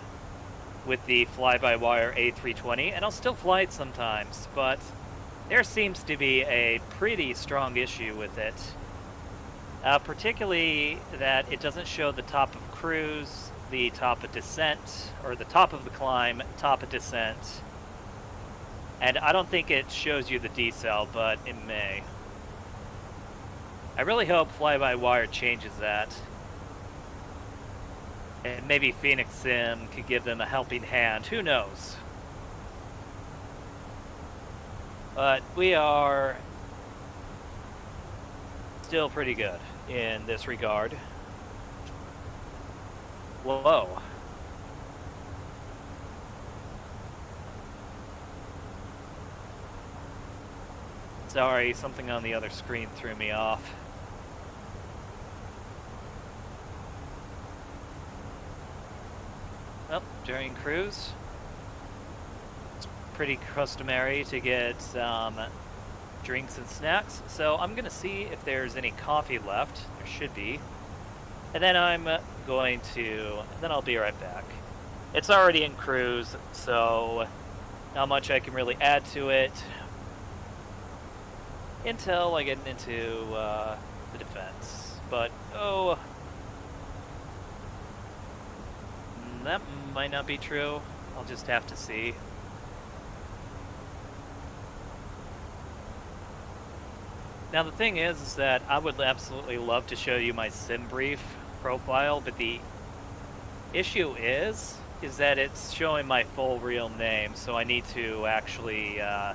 Speaker 1: with the fly-by-wire A320, and I'll still fly it sometimes, but there seems to be a pretty strong issue with it. Particularly that it doesn't show the top of cruise, the top of descent, or the top of the climb, top of descent. And I don't think it shows you the decel, but it may. I really hope fly-by-wire changes that. And maybe Fenixsim could give them a helping hand, who knows? But we are still pretty good in this regard. Whoa. Sorry, something on the other screen threw me off. Well, during cruise, it's pretty customary to get drinks and snacks, so I'm gonna see if there's any coffee left. There should be. And then then I'll be right back. It's already in cruise, so not much I can really add to it until I get into the defense. But, oh, that might not be true. I'll just have to see. Now the thing is that I would absolutely love to show you my sim brief profile, but the issue is that it's showing my full real name, so I need to actually oh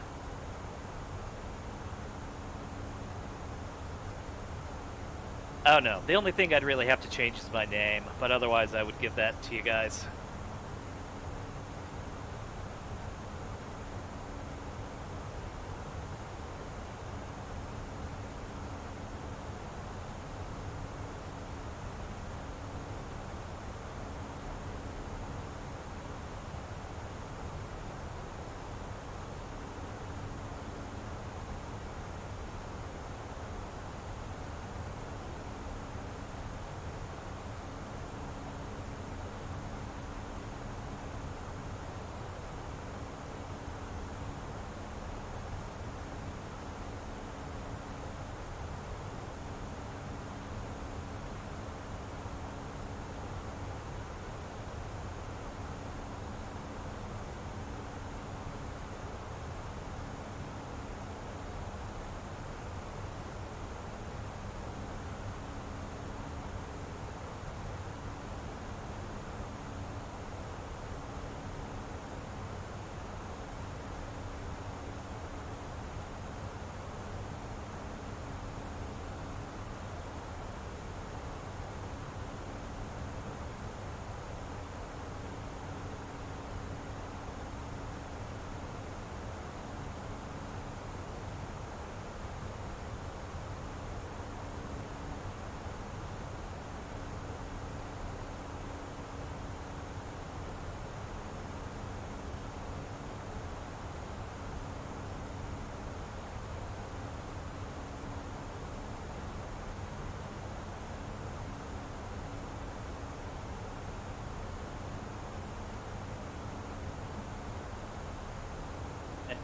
Speaker 1: no, the only thing I'd really have to change is my name, but otherwise I would give that to you guys.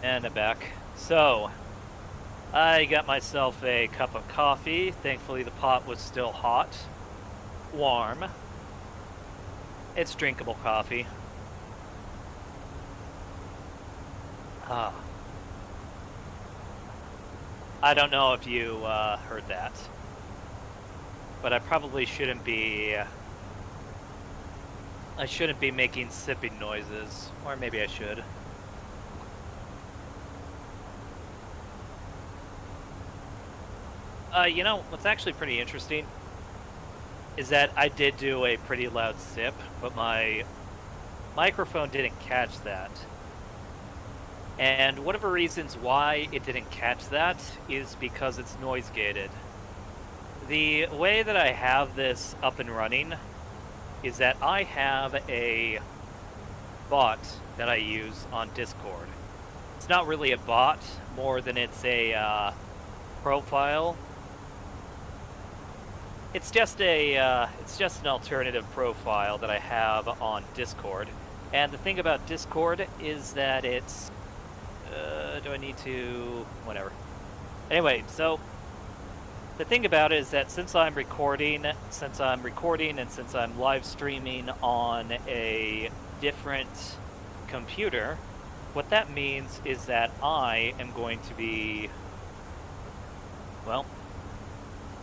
Speaker 1: And I'm back. So, I got myself a cup of coffee. Thankfully the pot was still hot. Warm. It's drinkable coffee. I don't know if you heard that, but I probably shouldn't be. I shouldn't be making sipping noises, or maybe I should. You know, what's actually pretty interesting is that I did do a pretty loud sip, but my microphone didn't catch that. And one of the reasons why it didn't catch that is because it's noise gated. The way that I have this up and running is that I have a bot that I use on Discord. It's not really a bot, more than it's a profile. It's just an alternative profile that I have on Discord. And the thing about Discord is that it's do I need to whatever. Anyway, so the thing about it is that since I'm recording and since I'm live streaming on a different computer, what that means is that I am going to be, well,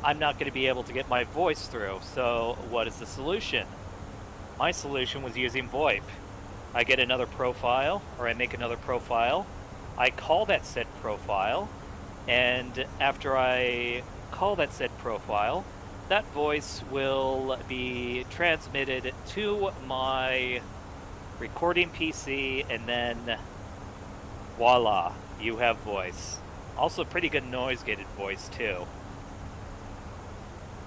Speaker 1: I'm not going to be able to get my voice through. So what is the solution? My solution was using VoIP. I get another profile, or I make another profile. I call that said profile, and after I call that said profile, that voice will be transmitted to my recording PC, and then voila, you have voice. Also pretty good noise-gated voice, too.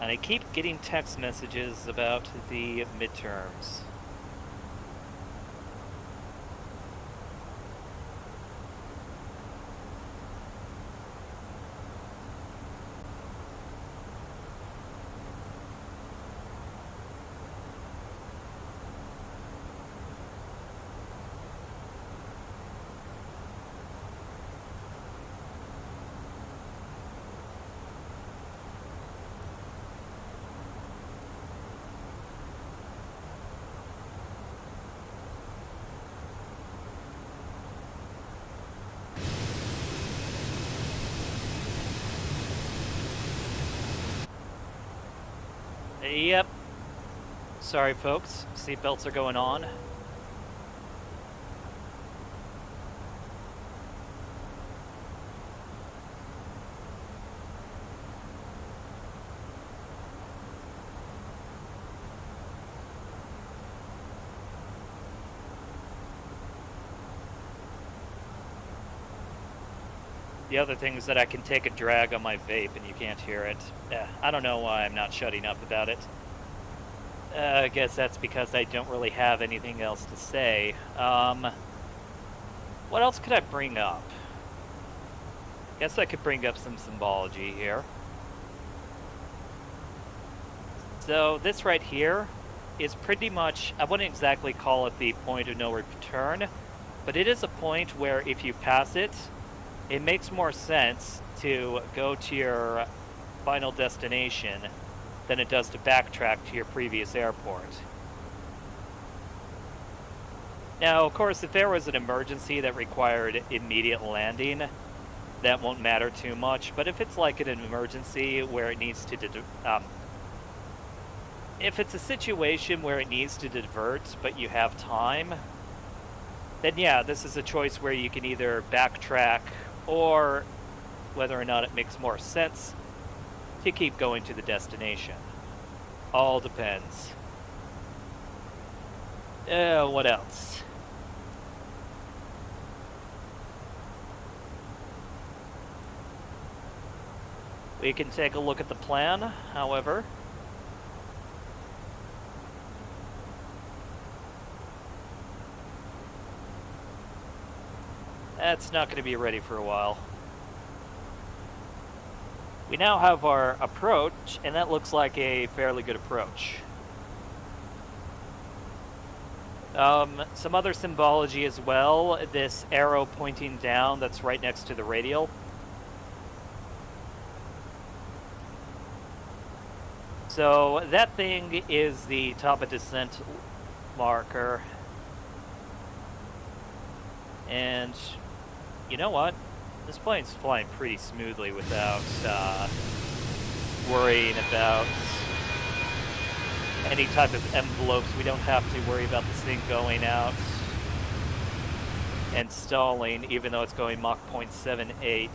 Speaker 1: And I keep getting text messages about the midterms. Yep. Sorry, folks. Seatbelts are going on. The other thing is that I can take a drag on my vape and you can't hear it. I don't know why I'm not shutting up about it. I guess that's because I don't really have anything else to say. What else could I bring up? Guess I could bring up some symbology here. So this right here is pretty much, I wouldn't exactly call it the point of no return, but it is a point where if you pass it, it makes more sense to go to your final destination than it does to backtrack to your previous airport. Now, of course, if there was an emergency that required immediate landing, that won't matter too much. But if it's like an emergency where it needs to, if it's a situation where it needs to divert, but you have time, then yeah, this is a choice where you can either backtrack or whether or not it makes more sense to keep going to the destination. All depends. What else? We can take a look at the plan, however. That's not going to be ready for a while. We now have our approach, and that looks like a fairly good approach. Some other symbology as well. This arrow pointing down that's right next to the radial. So that thing is the top of descent marker. And You know what? This plane's flying pretty smoothly without worrying about any type of envelopes. We don't have to worry about this thing going out and stalling, even though it's going Mach 0.78.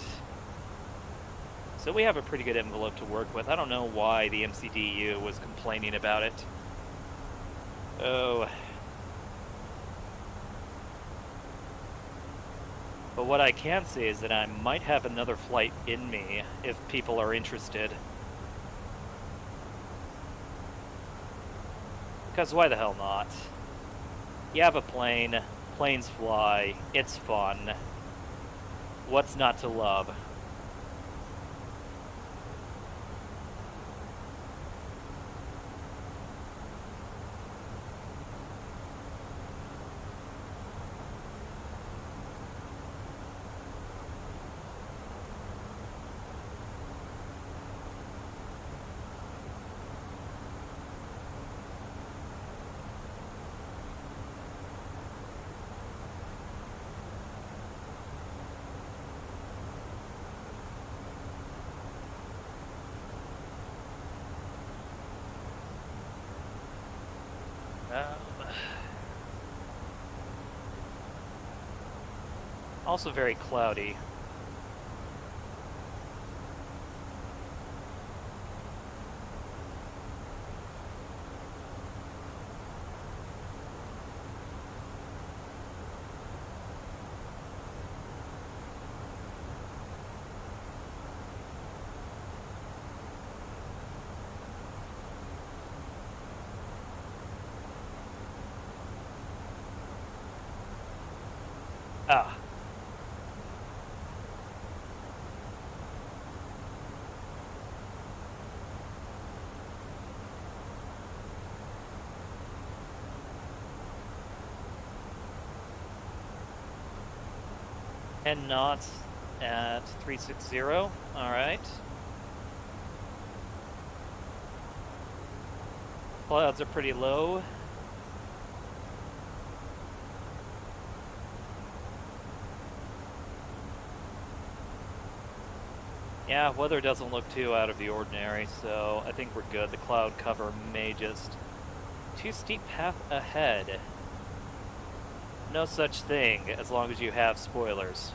Speaker 1: So we have a pretty good envelope to work with. I don't know why the MCDU was complaining about it. Oh. But what I can say is that I might have another flight in me if people are interested. Because why the hell not? You have a plane, planes fly, it's fun. What's not to love? Also very cloudy. Ah. And knots at 360. All right. Clouds are pretty low. Yeah, weather doesn't look too out of the ordinary, so I think we're good. The cloud cover may just... Too steep path ahead. No such thing, as long as you have spoilers.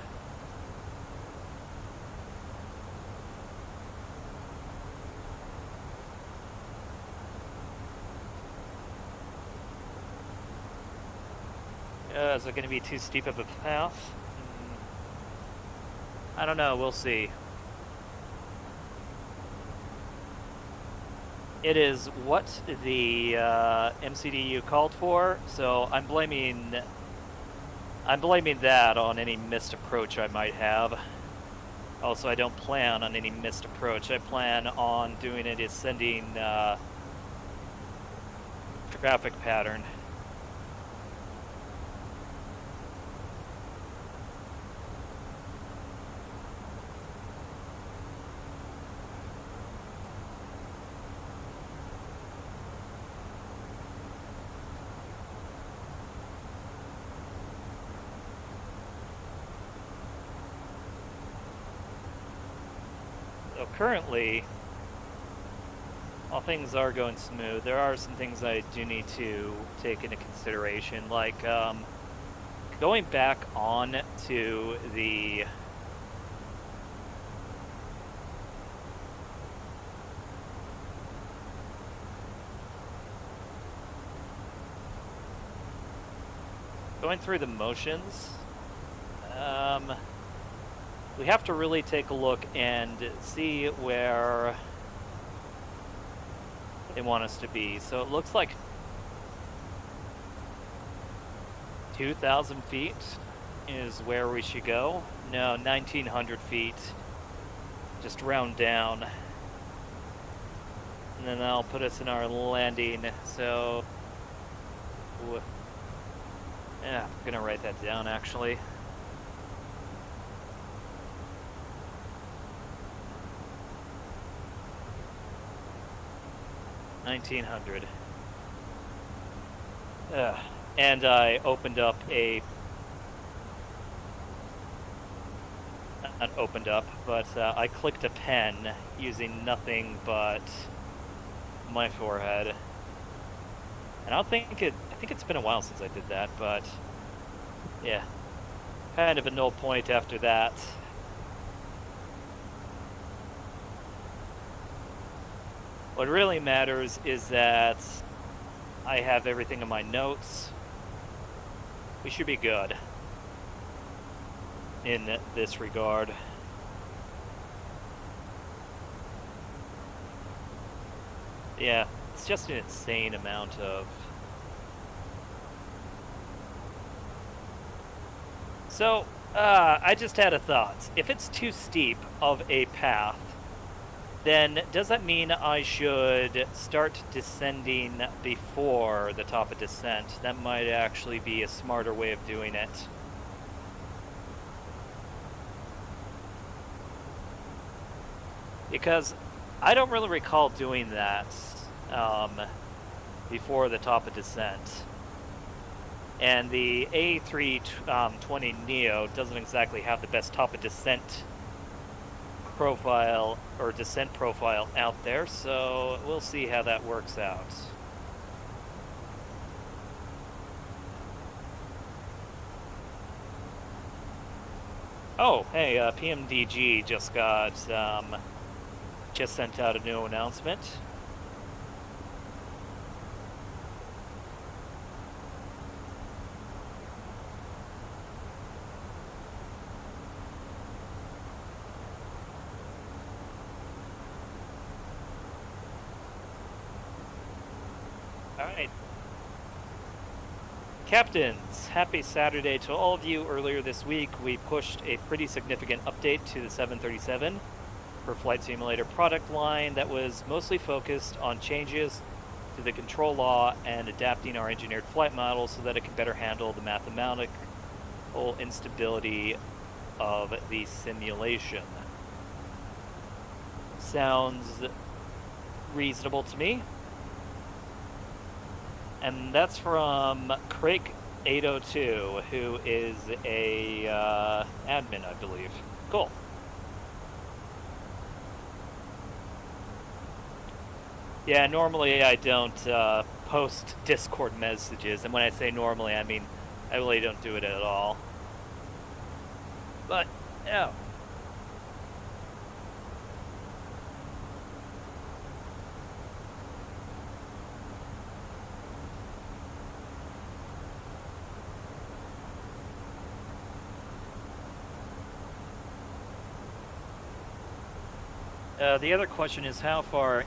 Speaker 1: Is it going to be too steep of a path? I don't know, we'll see. It is what the MCDU called for, so I'm blaming that on any missed approach I might have. Also, I don't plan on any missed approach. I plan on doing a descending traffic pattern. So currently, while things are going smooth, there are some things I do need to take into consideration, like going back on to the going through the motions. We have to really take a look and see where they want us to be. So it looks like 2,000 feet is where we should go. No, 1,900 feet. Just round down. And then that'll put us in our landing. So, yeah, I'm gonna write that down actually. $1,900. And I opened up a not opened up, but I clicked a pen using nothing but my forehead. And I think it's been a while since I did that, but yeah, kind of a null point after that. What really matters is that I have everything in my notes. We should be good in this regard. Yeah, it's just an insane amount of... So, I just had a thought. If it's too steep of a path, then does that mean I should start descending before the top of descent? That might actually be a smarter way of doing it. Because I don't really recall doing that before the top of descent. And the A320 Neo doesn't exactly have the best top of descent profile or descent profile out there, so we'll see how that works out. Oh, hey, PMDG just sent out a new announcement. Alright. Captains, happy Saturday to all of you. Earlier this week, we pushed a pretty significant update to the 737 for Flight Simulator product line that was mostly focused on changes to the control law and adapting our engineered flight model so that it can better handle the mathematical instability of the simulation. Sounds reasonable to me. And that's from Crake802, who is a admin, I believe. Cool. Yeah, normally I don't post Discord messages, and when I say normally, I mean I really don't do it at all. But, yeah. The other question is how far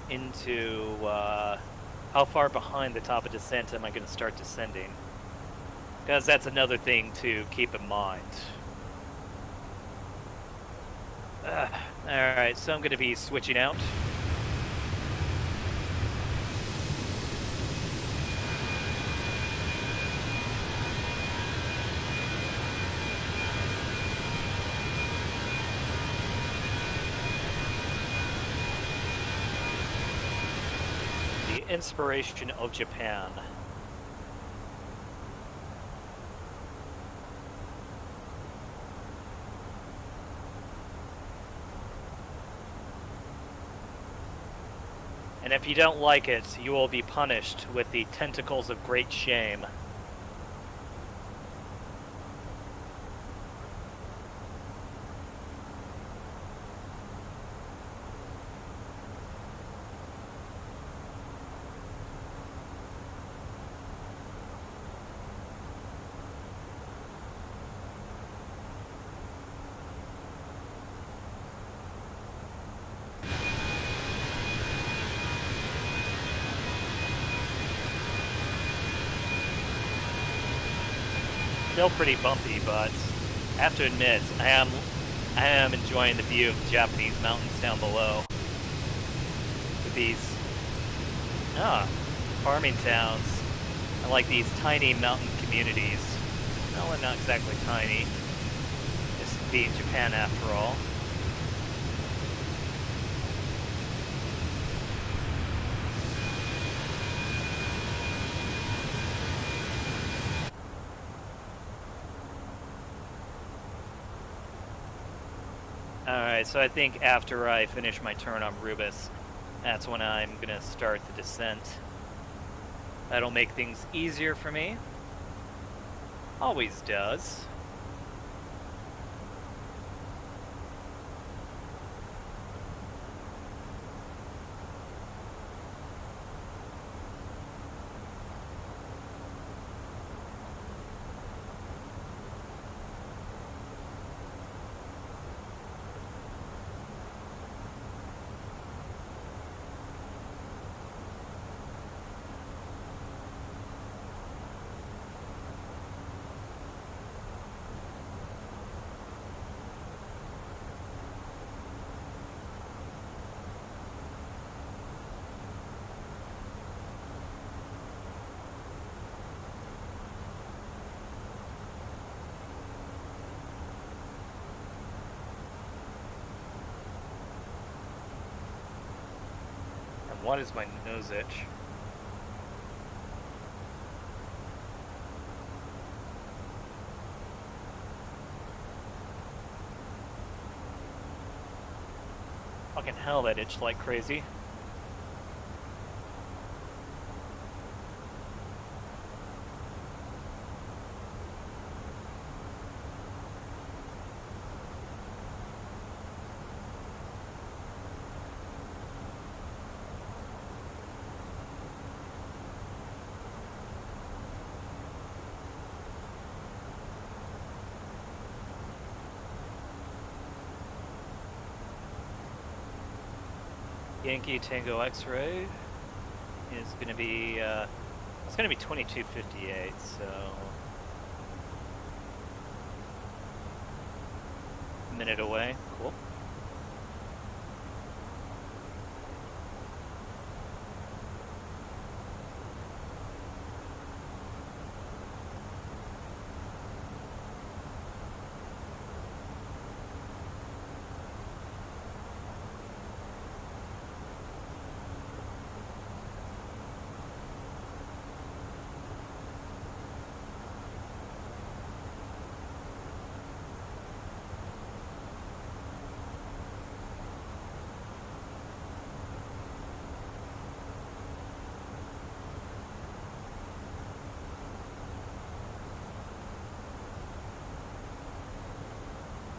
Speaker 1: behind the top of descent am I going to start descending? Because that's another thing to keep in mind. Alright, so I'm going to be switching out. Inspiration of Japan. And if you don't like it, you will be punished with the tentacles of great shame. Still pretty bumpy, but I have to admit, I am enjoying the view of the Japanese mountains down below. With these farming towns. I like these tiny mountain communities. Well, they're not exactly tiny. This being Japan after all. Alright, so I think after I finish my turn on Rubus, that's when I'm gonna start the descent. That'll make things easier for me. Always does. What is my nose itch? Fucking hell, that itched like crazy. Yankee Tango X-Ray is going to be, it's going to be 2258, so a minute away. Cool.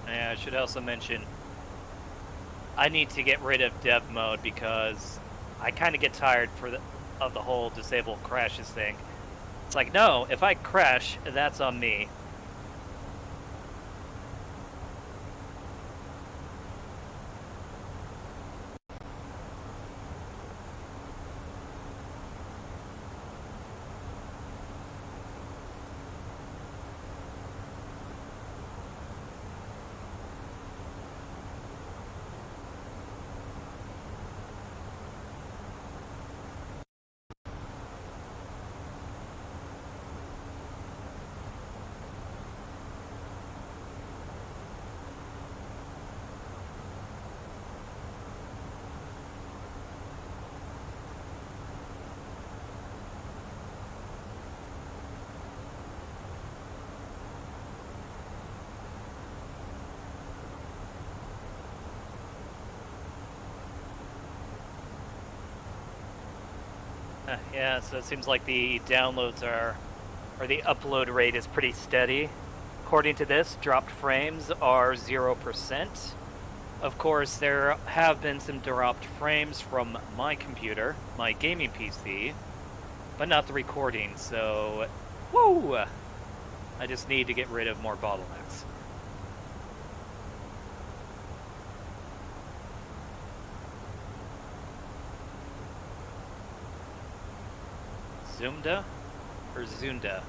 Speaker 1: Yeah, I should also mention, I need to get rid of dev mode because I kind of get tired of the whole disable crashes thing. It's like, no, if I crash, that's on me. Yeah, so it seems like the downloads or the upload rate is pretty steady. According to this, dropped frames are 0%. Of course, there have been some dropped frames from my computer, my gaming PC, but not the recording, so woo! I just need to get rid of more bottlenecks. Zunda or Zunda?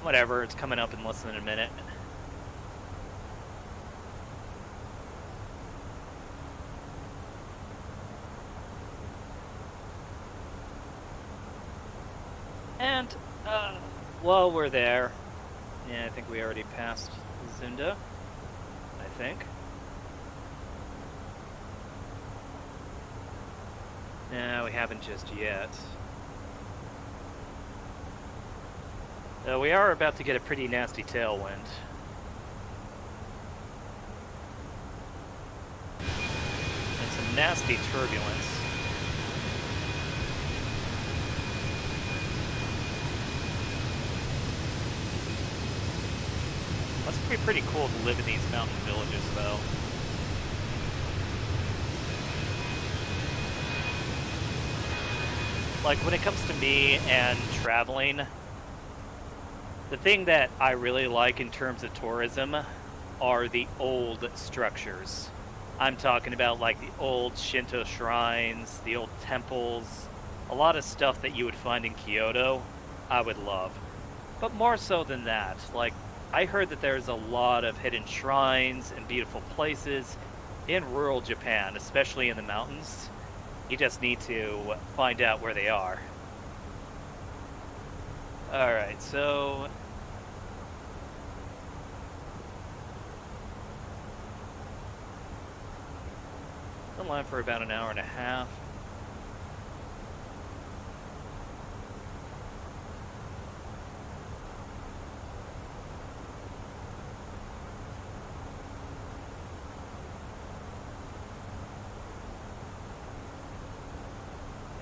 Speaker 1: Whatever, it's coming up in less than a minute. And, while we're there, yeah, I think we already passed Zunda, I think. No, we haven't just yet. We are about to get a pretty nasty tailwind. And some nasty turbulence. Must be pretty cool to live in these mountain villages, though. Like, when it comes to me and traveling, the thing that I really like in terms of tourism are the old structures. I'm talking about, like, the old Shinto shrines, the old temples, a lot of stuff that you would find in Kyoto, I would love. But more so than that, like, I heard that there's a lot of hidden shrines and beautiful places in rural Japan, especially in the mountains. You just need to find out where they are. Alright, so... been live for about an hour and a half.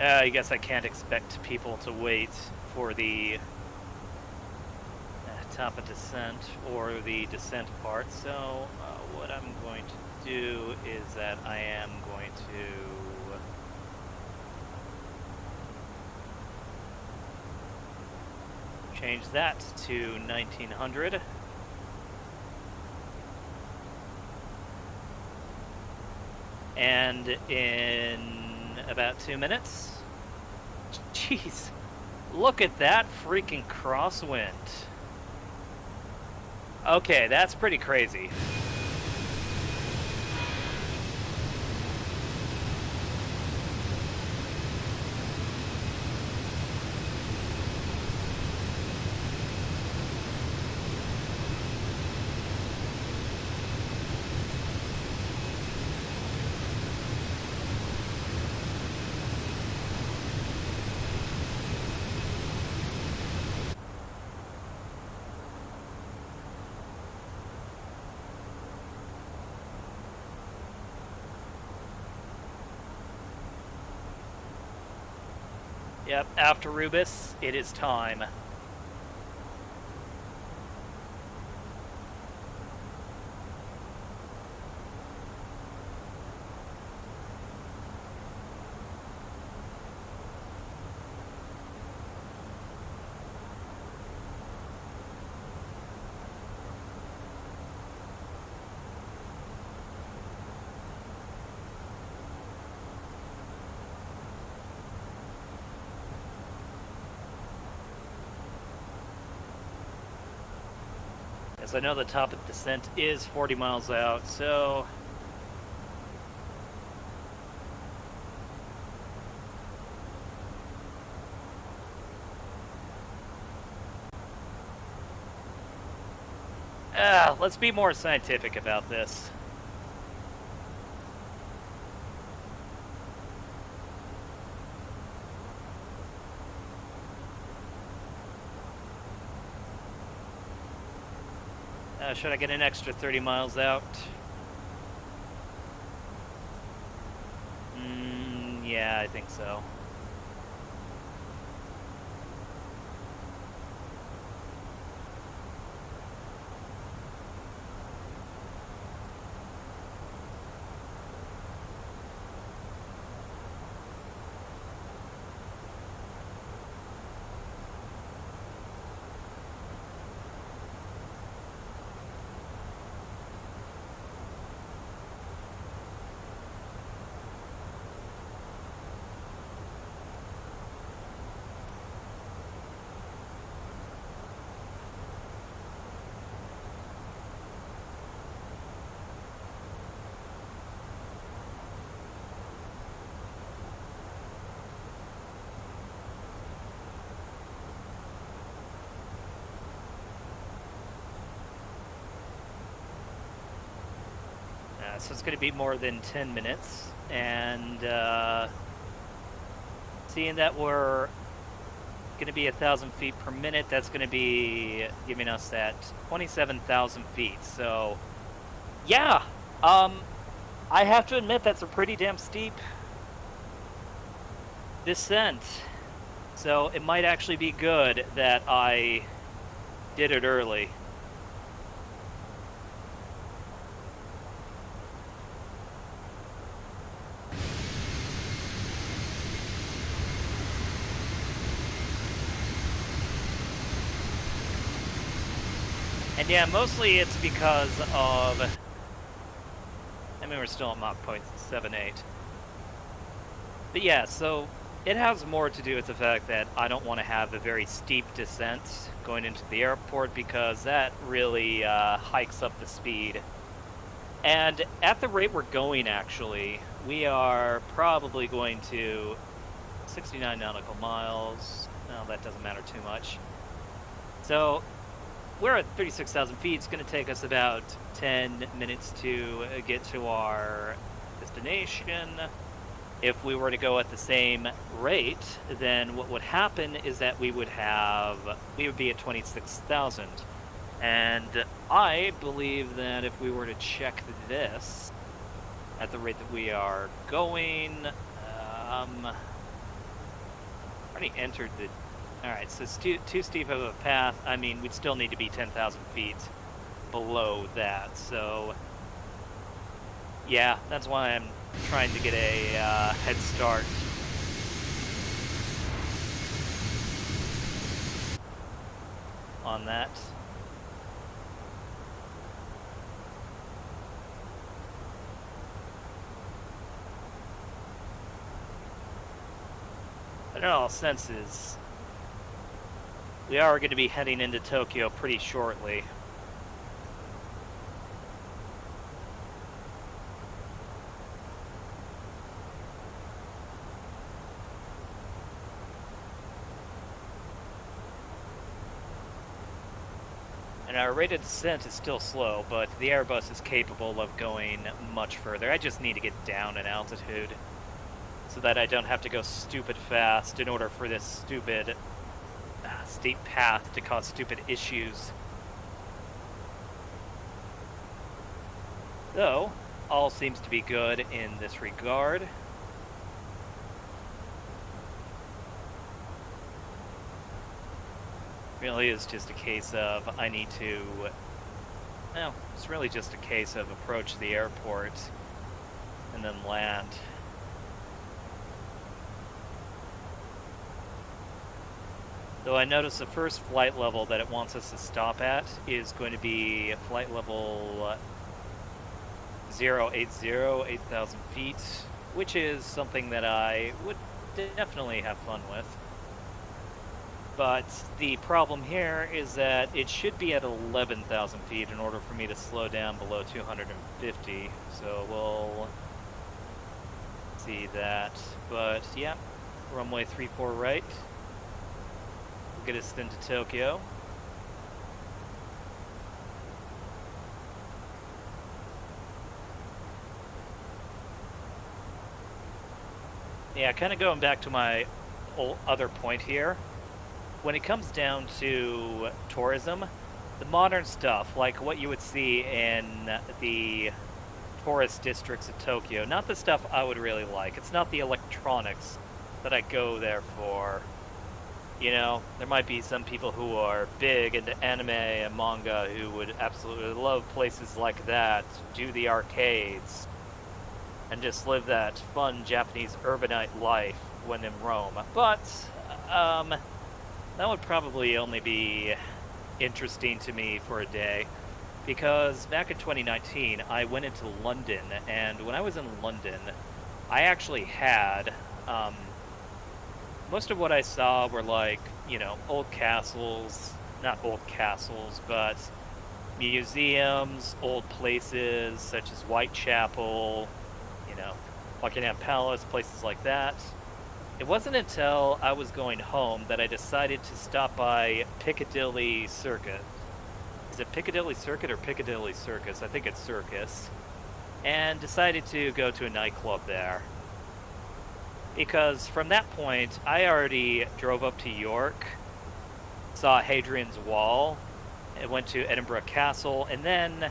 Speaker 1: I guess I can't expect people to wait for the top of descent or the descent part, so what I'm going to do is that I am going to change that to 1900. And in about 2 minutes. Jeez, look at that freaking crosswind. Okay, that's pretty crazy. Yep, after Rubis, it is time. As I know the top of descent is 40 miles out, so... let's be more scientific about this. Should I get an extra 30 miles out? Yeah, I think so. So it's going to be more than 10 minutes, and seeing that we're going to be 1,000 feet per minute. That's going to be giving us that 27,000 feet. So, yeah, I have to admit that's a pretty damn steep descent. So it might actually be good that I did it early. And yeah, mostly it's because of, I mean, we're still at Mach 0.78. But yeah, so it has more to do with the fact that I don't want to have a very steep descent going into the airport, because that really hikes up the speed. And at the rate we're going, actually, we are probably going to 69 nautical miles. No, that doesn't matter too much. So we're at 36,000 feet. It's going to take us about 10 minutes to get to our destination. If we were to go at the same rate, then what would happen is that we would be at 26,000. And I believe that if we were to check this at the rate that we are going, already entered the, all right, so it's too steep of a path. I mean, we'd still need to be 10,000 feet below that. So yeah, that's why I'm trying to get a head start. On that. But in all senses, we are going to be heading into Tokyo pretty shortly. And our rate of descent is still slow, but the Airbus is capable of going much further. I just need to get down in altitude so that I don't have to go stupid fast in order for this stupid steep path to cause stupid issues. Though, all seems to be good in this regard. Really is just a case of I need to, no, it's really just a case of approach the airport and then land. Though I notice the first flight level that it wants us to stop at is going to be flight level 080, 8,000 feet, which is something that I would definitely have fun with. But the problem here is that it should be at 11,000 feet in order for me to slow down below 250. So we'll see that. But yeah, runway 34 right. We'll get us into Tokyo. Yeah, kind of going back to my other point here. When it comes down to tourism, the modern stuff, like what you would see in the tourist districts of Tokyo, not the stuff I would really like. It's not the electronics that I go there for. You know, there might be some people who are big into anime and manga who would absolutely love places like that, do the arcades, and just live that fun Japanese urbanite life when in Rome. But, that would probably only be interesting to me for a day, because back in 2019 I went into London, and when I was in London I actually had most of what I saw were like, you know, old castles, not old castles, but museums, old places such as Whitechapel, you know, Buckingham Palace, places like that. It wasn't until I was going home that I decided to stop by Piccadilly Circus. Is it Piccadilly Circuit or Piccadilly Circus? I think it's Circus. And decided to go to a nightclub there. because from that point, I already drove up to York, saw Hadrian's Wall, and went to Edinburgh Castle, and then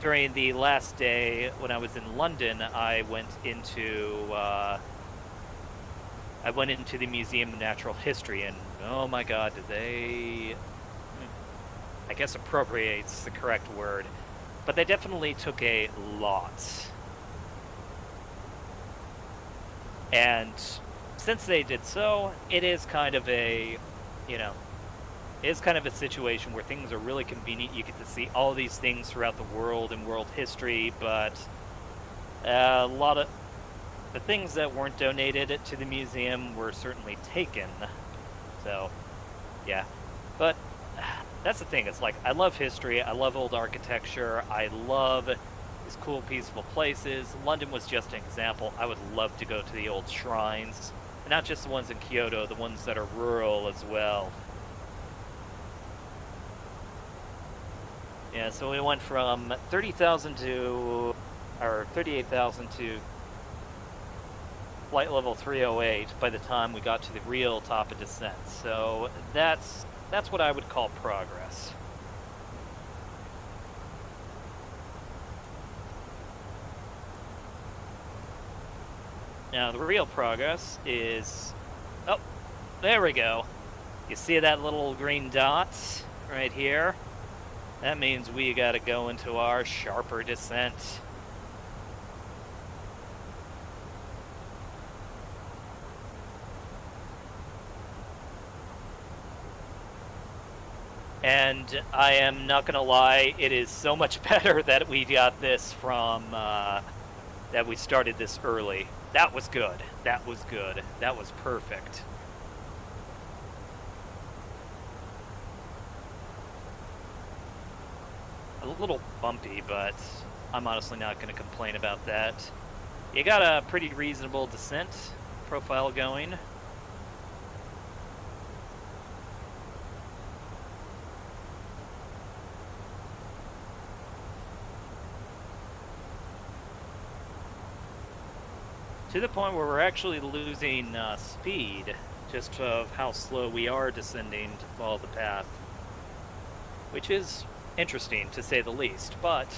Speaker 1: during the last day when I was in London, I went into the Museum of Natural History, and oh my God, did they? I guess appropriate's the correct word, but they definitely took a lot. And since they did so, it is kind of a, it is kind of a situation where things are really convenient. You get to see all these things throughout the world and world history, but a lot of the things that weren't donated to the museum were certainly taken. So, yeah. But that's the thing. It's like, I love history. I love old architecture. I love these cool, peaceful places. London was just an example. I would love to go to the old shrines. And not just the ones in Kyoto, the ones that are rural as well. Yeah, so we went from 30,000 to, or 38,000 to flight level 308 by the time we got to the real top of descent. So that's what I would call progress. Now the real progress is, oh, there we go. You see that little green dot right here? That means we gotta go into our sharper descent. And I am not gonna lie, it is so much better that we got this from, that we started this early. That was good. That was good. That was perfect. A little bumpy, but I'm honestly not going to complain about that. You got a pretty reasonable descent profile going. To the point where we're actually losing speed, just of how slow we are descending to follow the path. Which is interesting, to say the least, but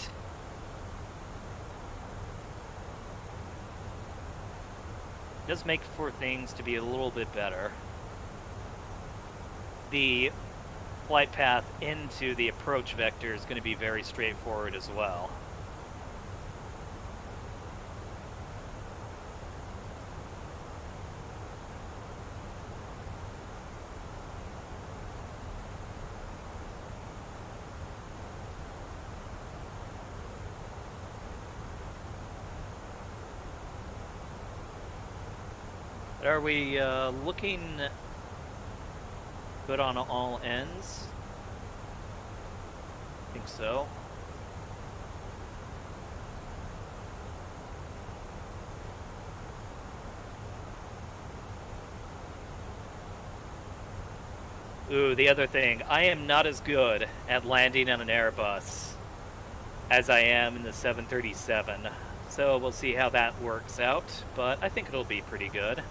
Speaker 1: it does make for things to be a little bit better. The flight path into the approach vector is going to be very straightforward as well. Are we looking good on all ends? I think so. Ooh, the other thing. I am not as good at landing on an Airbus as I am in the 737. So we'll see how that works out, but I think it'll be pretty good.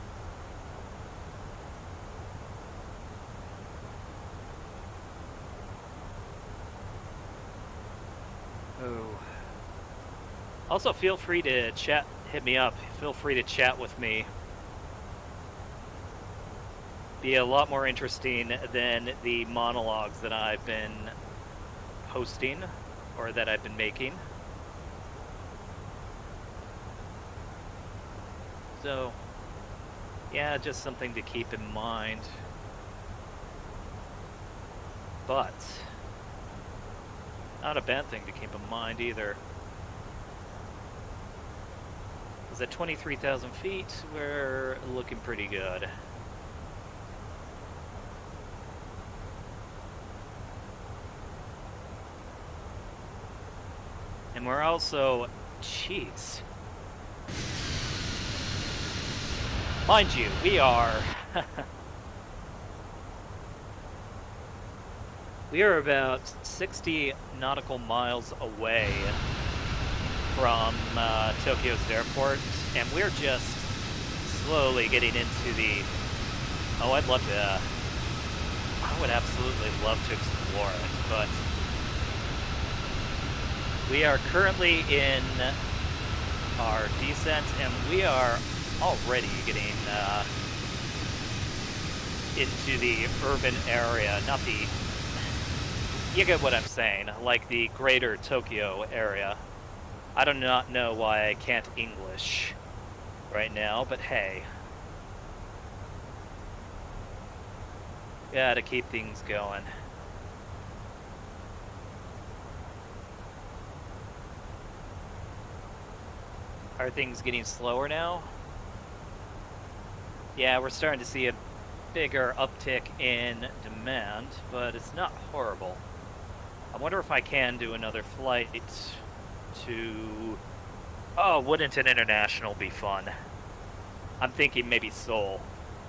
Speaker 1: Also, feel free to chat, hit me up. Feel free to chat with me. Be a lot more interesting than the monologues that I've been posting or that I've been making. So, yeah, just something to keep in mind. But not a bad thing to keep in mind either. Because at 23,000 feet, we're looking pretty good. And we're also, jeez. Mind you, we are we are about 60 nautical miles away from Tokyo's airport, and we're just slowly getting into the... Oh, I'd love to... I would absolutely love to explore it, but... We are currently in our descent, and we are already getting into the urban area, not the... You get what I'm saying, like the greater Tokyo area. I do not know why I can't English right now, but hey. Gotta keep things going. Are things getting slower now? Yeah, we're starting to see a bigger uptick in demand, but it's not horrible. I wonder if I can do another flight to... Oh, wouldn't an international be fun? I'm thinking maybe Seoul.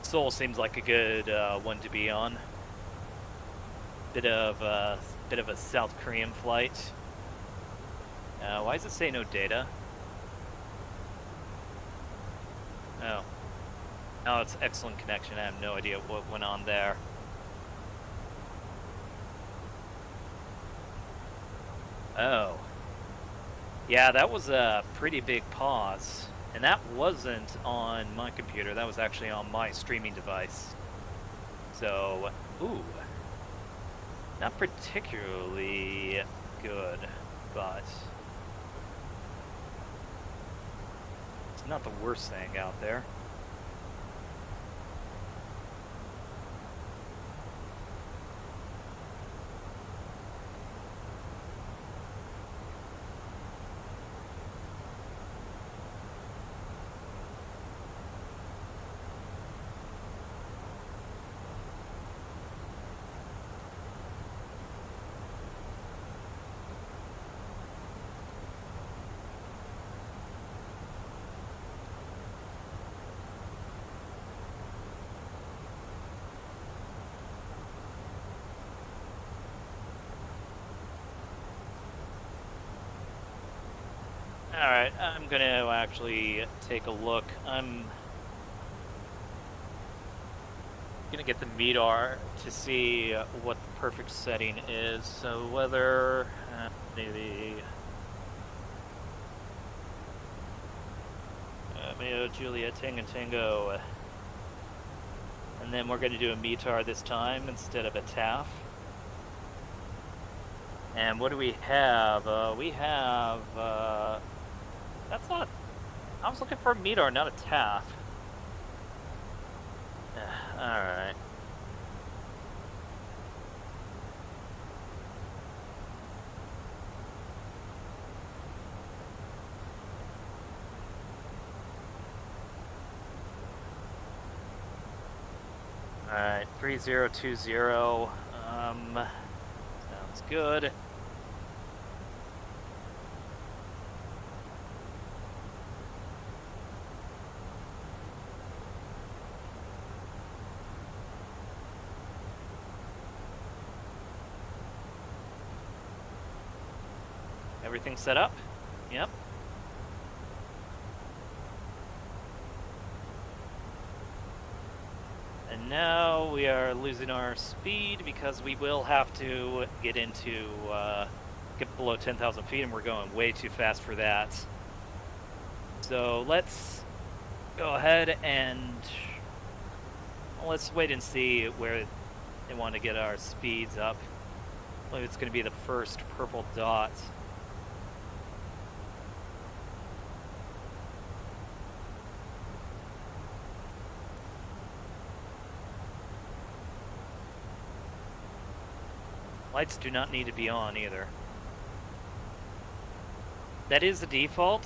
Speaker 1: Seoul seems like a good one to be on. Bit of a South Korean flight. Why does it say no data? Oh. Oh, it's excellent connection. I have no idea what went on there. Oh. Yeah, that was a pretty big pause. And that wasn't on my computer. That was actually on my streaming device. So, ooh. Not particularly good, but... It's not the worst thing out there. Alright, I'm gonna actually take a look. I'm gonna get the MEDAR to see what the perfect setting is. So whether maybe Julia Tango, and then we're gonna do a METAR this time instead of a TAF. And what do we have? We have that's not... I was looking for a METAR, not a TAF. Alright. Alright, 3020. Sounds good. Everything set up? Yep. And now we are losing our speed because we will have to get into, get below 10,000 feet, and we're going way too fast for that. So let's go ahead and let's wait and see where they want to get our speeds up. I believe it's going to be the first purple dot. Lights do not need to be on either. That is the default.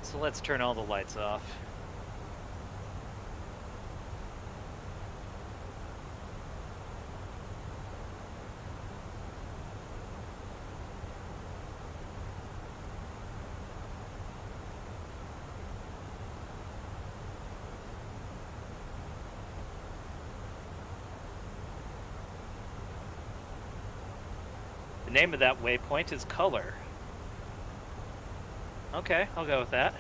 Speaker 1: So let's turn all the lights off. The name of that waypoint is Color. Okay, I'll go with that.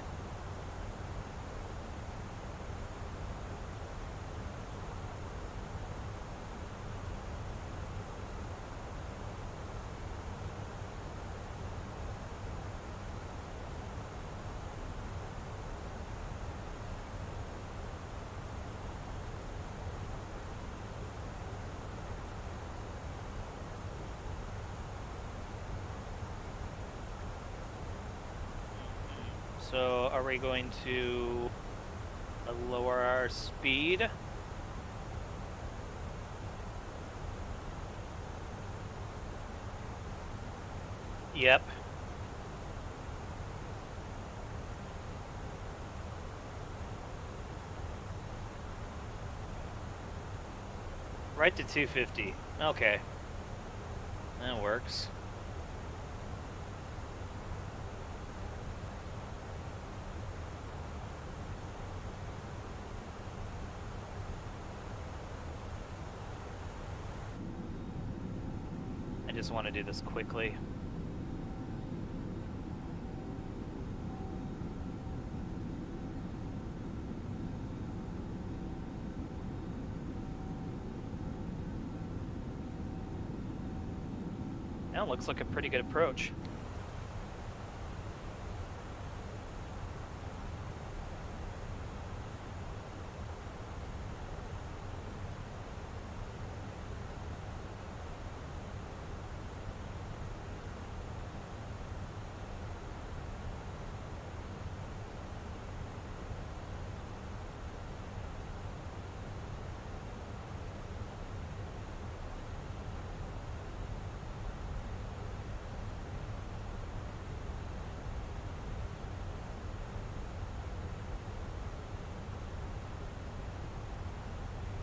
Speaker 1: So are we going to lower our speed? Yep. Right to 250. Okay. That works. I just want to do this quickly. That looks like a pretty good approach.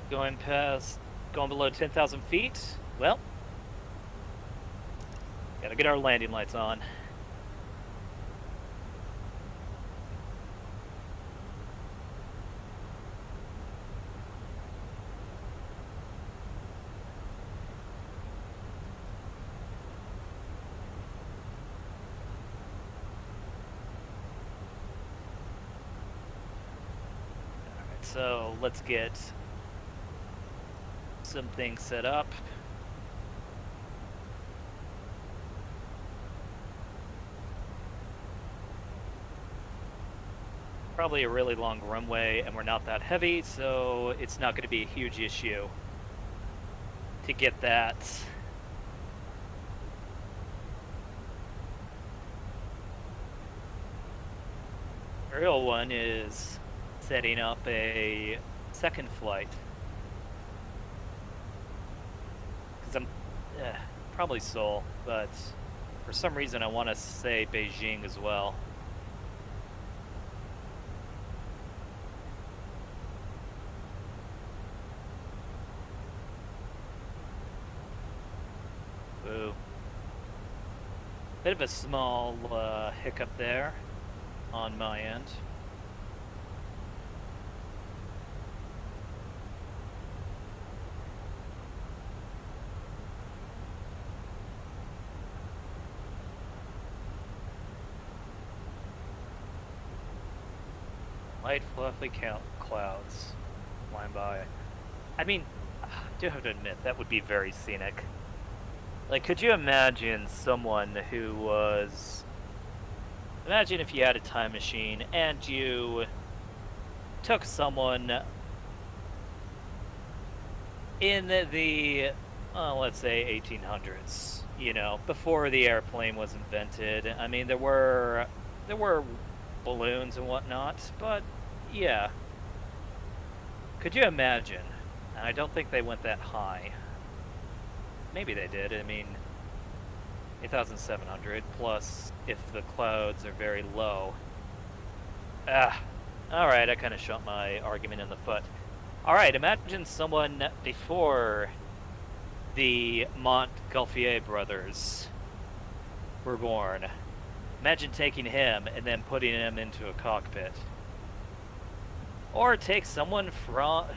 Speaker 1: Going below 10,000 feet. Well, gotta get our landing lights on. Alright, so let's get some things set up. Probably a really long runway, and we're not that heavy, so it's not going to be a huge issue to get that. The real one is setting up a second flight. I'm probably Seoul, but for some reason I want to say Beijing as well. Ooh. Bit of a small hiccup there on my end. Light fluffy clouds flying by. I mean, I do have to admit, that would be very scenic. Like, could you imagine someone who was... Imagine if you had a time machine and you took someone in the, let's say 1800s, you know, before the airplane was invented. I mean, there were balloons and whatnot, but yeah. Could you imagine? And I don't think they went that high. Maybe they did. I mean, 8,700 plus if the clouds are very low. Alright, I kind of shot my argument in the foot. Alright, imagine someone before the Montgolfier brothers were born. Imagine taking him and then putting him into a cockpit. Or take someone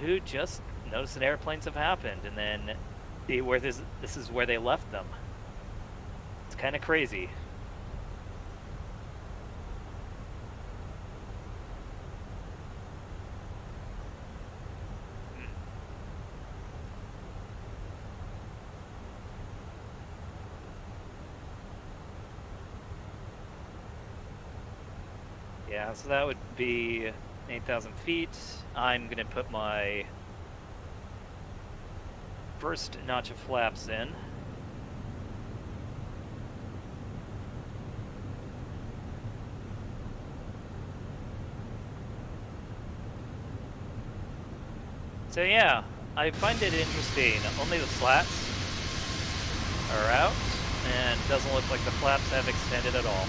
Speaker 1: who just noticed that airplanes have happened and then see where this is where they left them. kind of crazy. Yeah, so that would be 8,000 feet. I'm going to put my first notch of flaps in. So yeah, I find it interesting. Only the slats are out, and it doesn't look like the flaps have extended at all.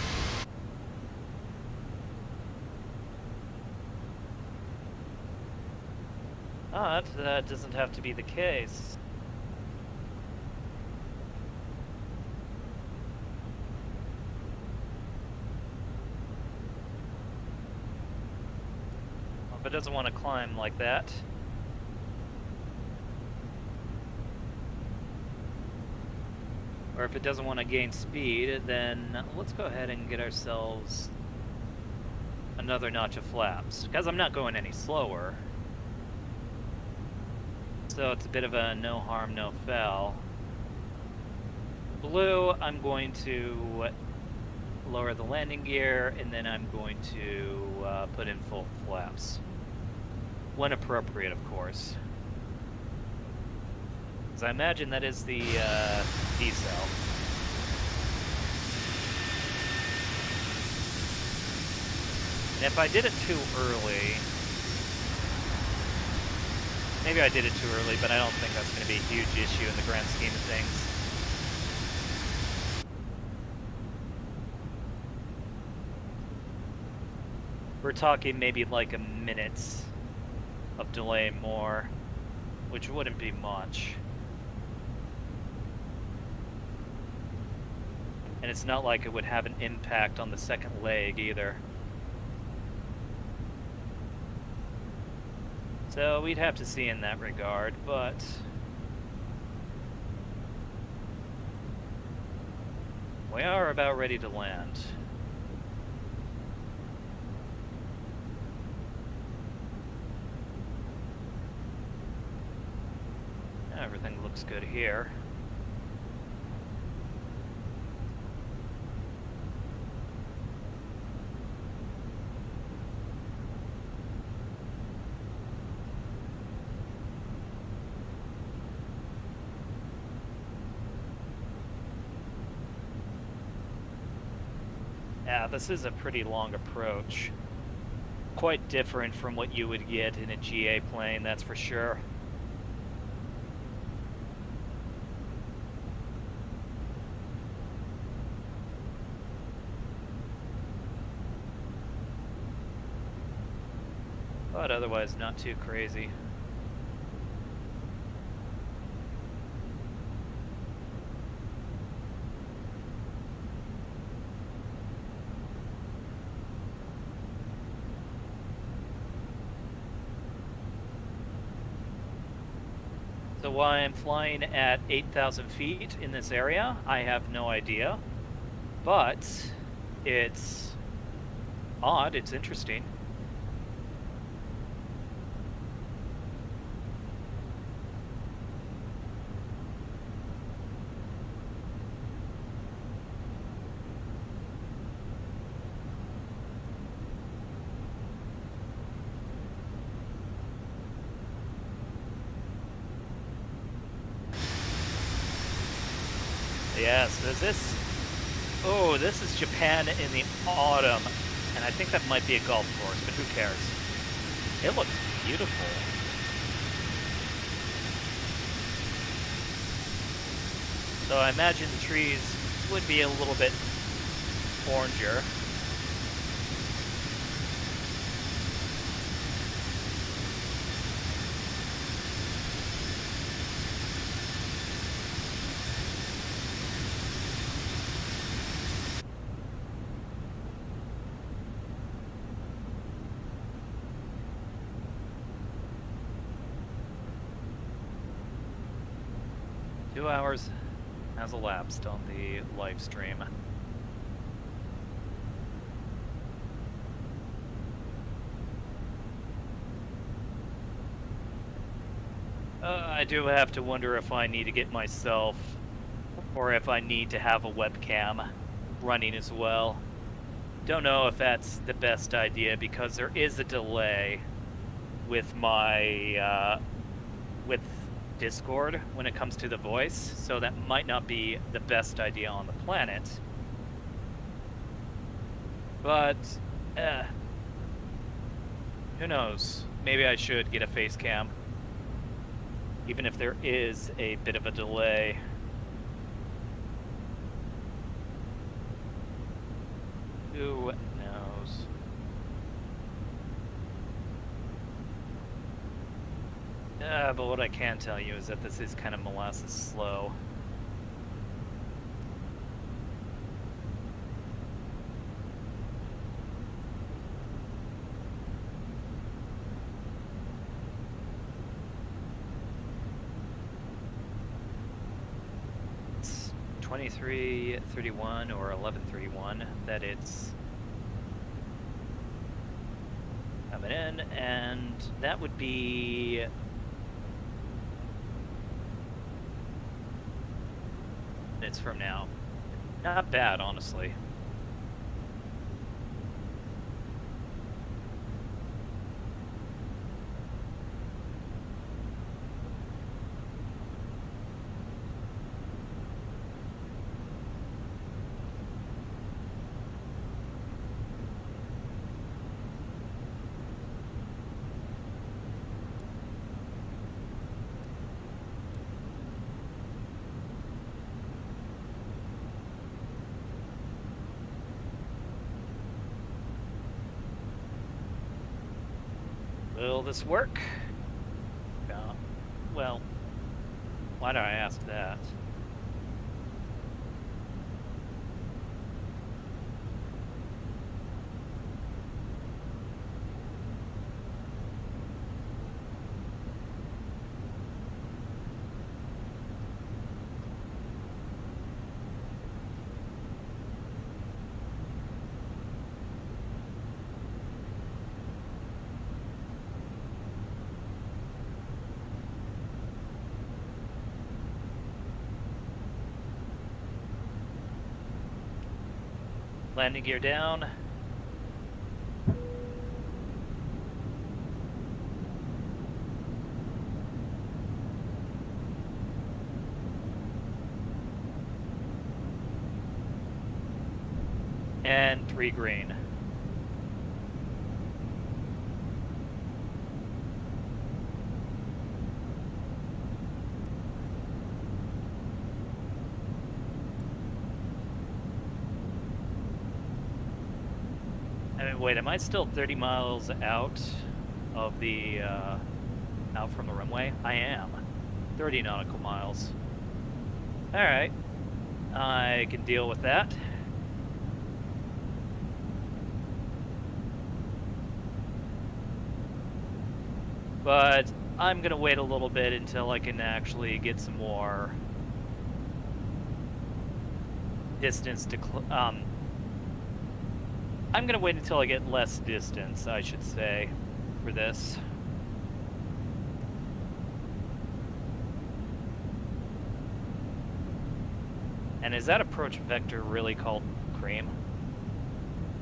Speaker 1: But that doesn't have to be the case. Well, if it doesn't want to climb like that, or if it doesn't want to gain speed, then let's go ahead and get ourselves another notch of flaps, because I'm not going any slower. So it's a bit of a no harm, no foul. Blue, I'm going to lower the landing gear, and then I'm going to put in full flaps. When appropriate, of course. Because I imagine that is the decel. And if I did it too early... Maybe I did it too early, but I don't think that's going to be a huge issue in the grand scheme of things. We're talking maybe like a minute of delay more, which wouldn't be much. And it's not like it would have an impact on the second leg either. So we'd have to see in that regard, but we are about ready to land. Everything looks good here. Yeah, this is a pretty long approach. Quite different from what you would get in a GA plane, that's for sure. But otherwise, not too crazy. So why I'm flying at 8,000 feet in this area, I have no idea. But it's odd, it's interesting. Yes, does this... Oh, this is Japan in the autumn, and I think that might be a golf course, but who cares? It looks beautiful. So I imagine the trees would be a little bit oranger. has elapsed on the live stream. I do have to wonder if I need to get myself, or if I need to have a webcam running as well. Don't know if that's the best idea because there is a delay with my with Discord when it comes to the voice, so that might not be the best idea on the planet. But who knows? Maybe I should get a face cam, even if there is a bit of a delay. Who knows? But what I can tell you is that this is kind of molasses slow. It's 23:31 or 11:31 that it's coming in, and that would be minutes from now. Not bad, honestly. Will this work? Well, why do I ask that? Landing gear down. And 3 green. Wait, am I still 30 miles out of the, out from the runway? I am. 30 nautical miles. Alright. I can deal with that. But I'm gonna wait a little bit until I can actually get some more distance to, I'm gonna wait until I get less distance, I should say, for this. And is that approach vector really called cream?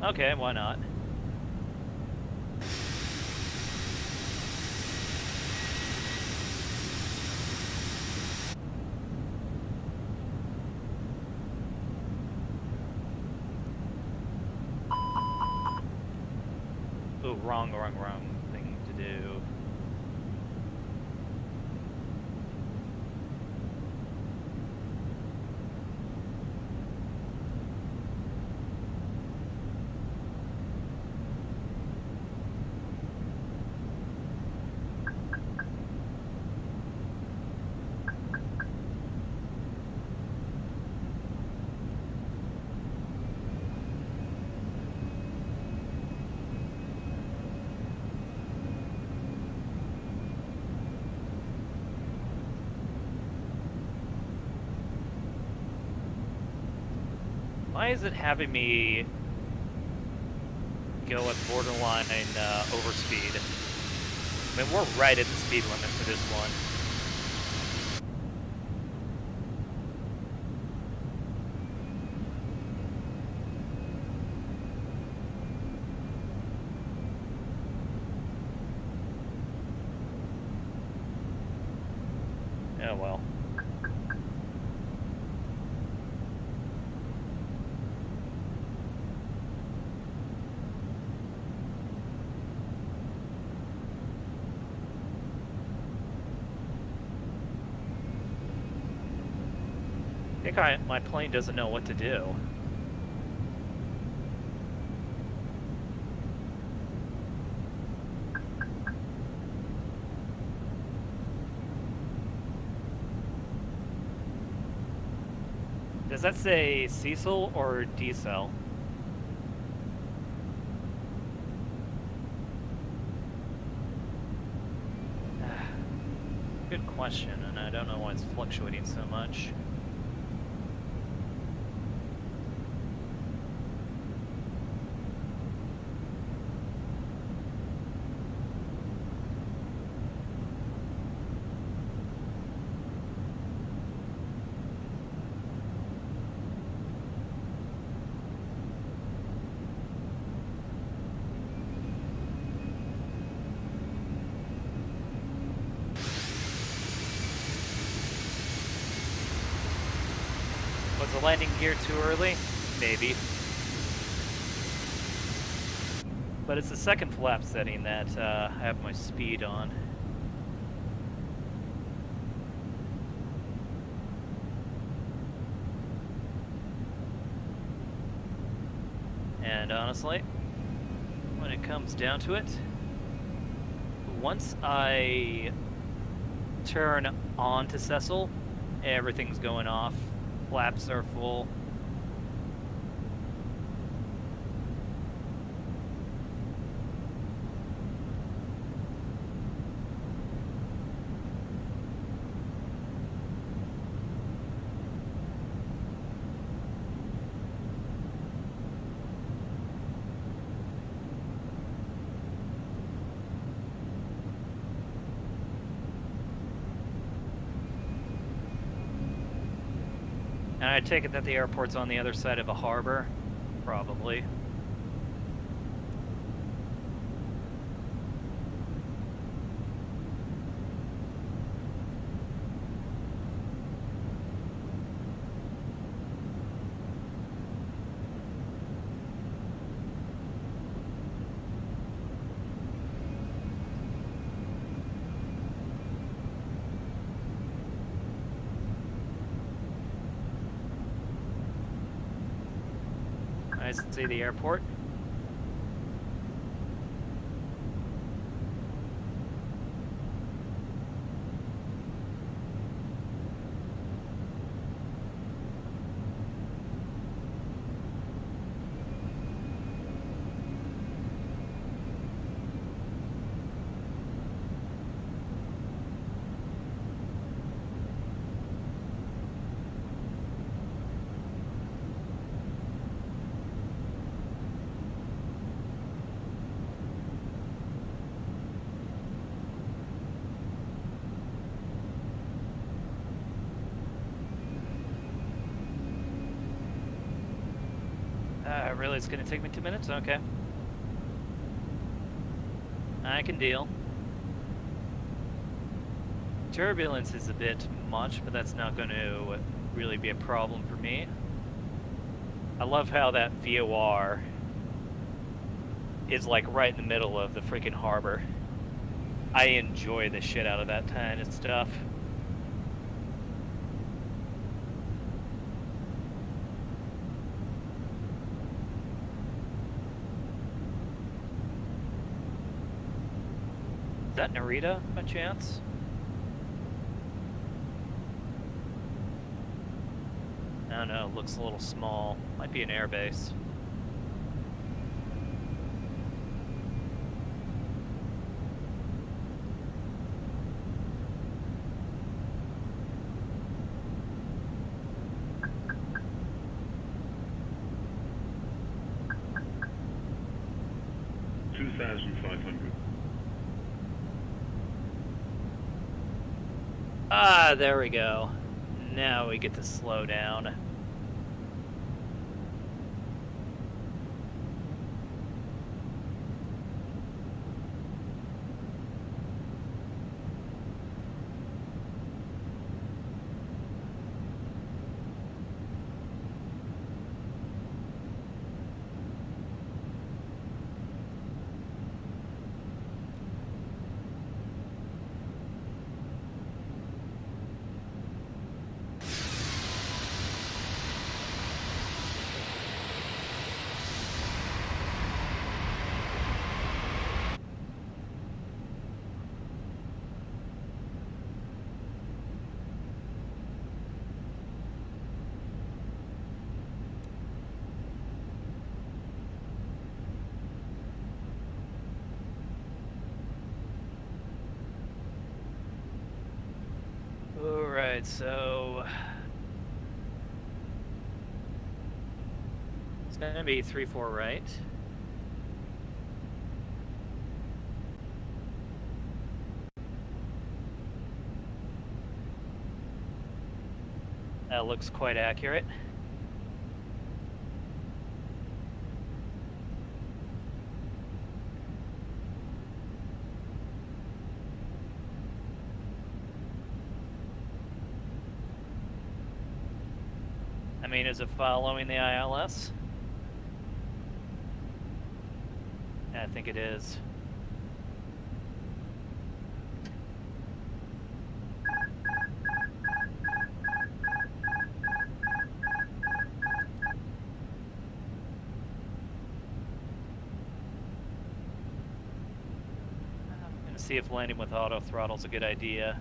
Speaker 1: Okay, why not? Ooh, wrong thing to do. Why is it having me go at borderline overspeed? I mean, we're right at the speed limit for this one. Oh well. I think my plane doesn't know what to do. Does that say Cecil or decel? Good question, and I don't know why it's fluctuating so much. Was the landing gear too early? Maybe. But it's the second flap setting that I have my speed on. And honestly, when it comes down to it, once I turn on to Cecil, everything's going off. Flaps are full. And I take it that the airport's on the other side of a harbor? Probably. I see the airport. Really, it's gonna take me 2 minutes? Okay. I can deal. Turbulence is a bit much, but that's not going to really be a problem for me. I love how that VOR is like right in the middle of the freaking harbor. I enjoy the shit out of that kind of stuff. Is that Narita, by chance? I don't know, looks a little small. Might be an airbase.
Speaker 2: 1,500.
Speaker 1: Ah, there we go. Now we get to slow down. Alright, so it's gonna be 3-4 right. That looks quite accurate. I mean, is it following the ILS? I think it is. I'm gonna see if landing with auto throttle is a good idea.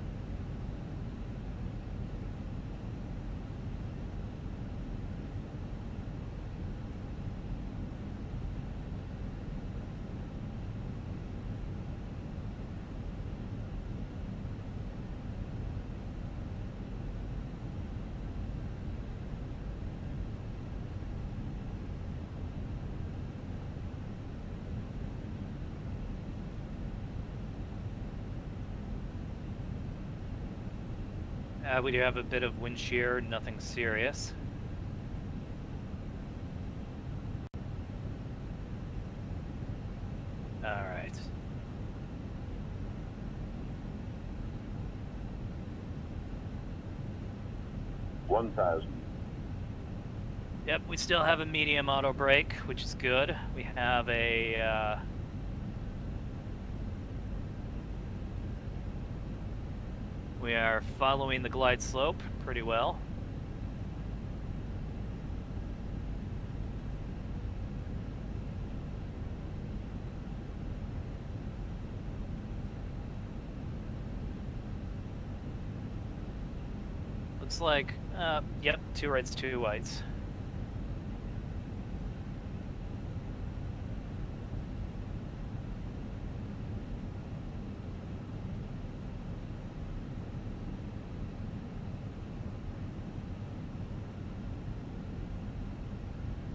Speaker 1: We do have a bit of wind shear, nothing serious. Alright. Yep, we still have a medium auto brake, which is good. We have a we are following the glide slope pretty well. Looks like, yep, 2 rights, 2 whites.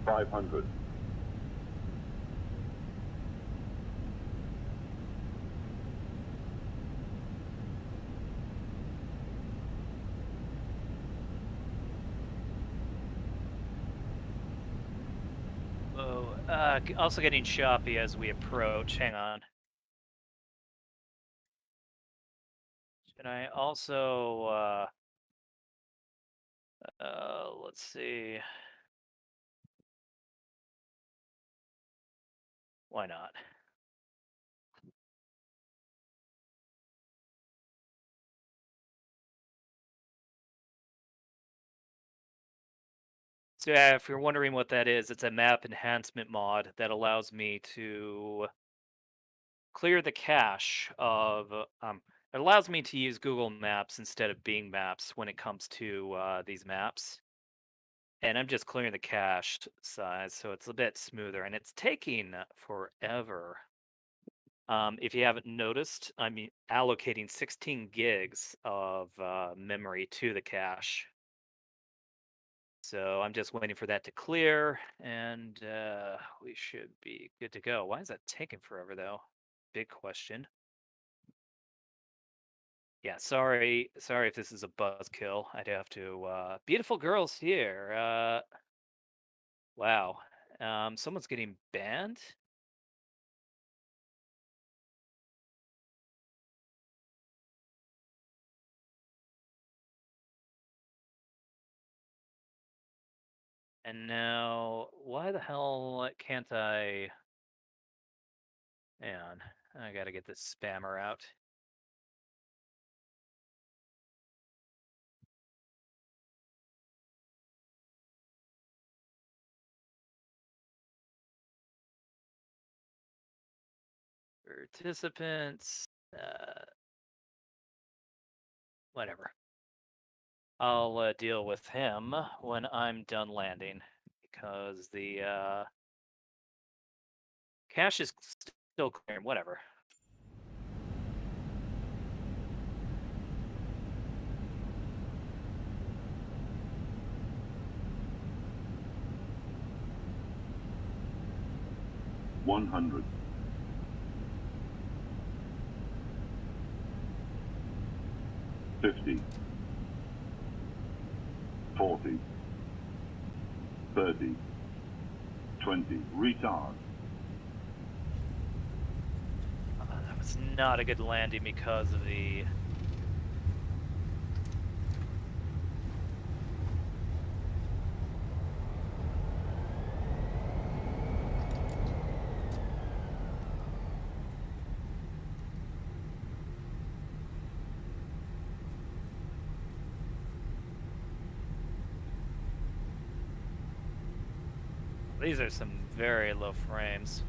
Speaker 2: $500.
Speaker 1: Whoa, also getting choppy as we approach. Hang on. Should I also, let's see. Why not? So yeah, if you're wondering what that is, it's a map enhancement mod that allows me to clear the cache of, it allows me to use Google Maps instead of Bing Maps when it comes to these maps. And I'm just clearing the cache size, so it's a bit smoother, and it's taking forever. If you haven't noticed, I'm allocating 16 gigs of memory to the cache. So I'm just waiting for that to clear, and we should be good to go. Why is that taking forever, though? Big question. Yeah, sorry if this is a buzzkill. I'd have to. Beautiful girls here. Wow. Someone's getting banned. And now, why the hell can't I? Hang on, I gotta get this spammer out. Participants. Whatever. I'll deal with him when I'm done landing, because the cache is still clearing. Whatever.
Speaker 2: $100. 50. 40. 30. 20. Retard.
Speaker 1: That was not a good landing because of the. These are some very low frames.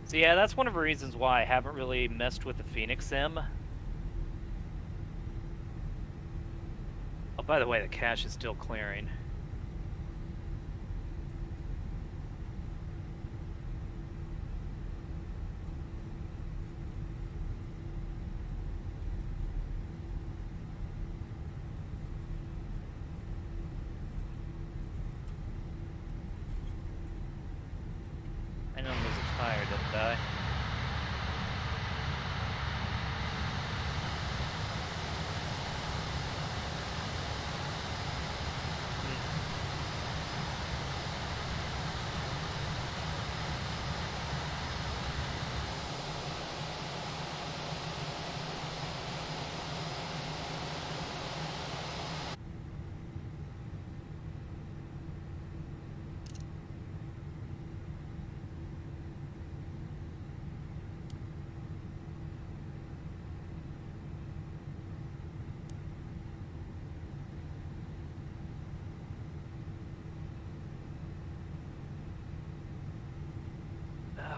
Speaker 1: So yeah, that's one of the reasons why I haven't really messed with the Fenixsim. Oh, by the way, the cache is still clearing. I know there's a tire, didn't I?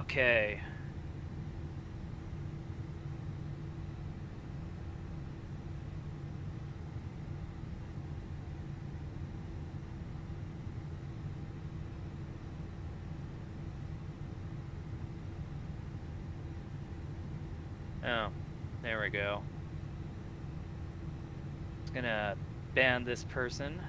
Speaker 1: Okay. Oh, there we go. It's gonna ban this person.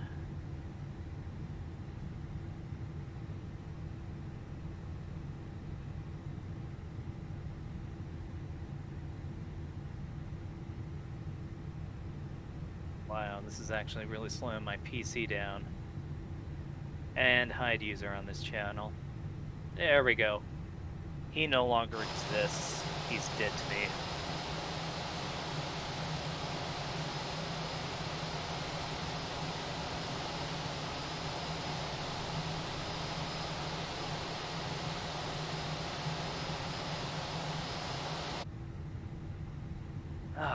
Speaker 1: Wow, this is actually really slowing my PC down. And hide user on this channel. There we go. He no longer exists. He's dead to me.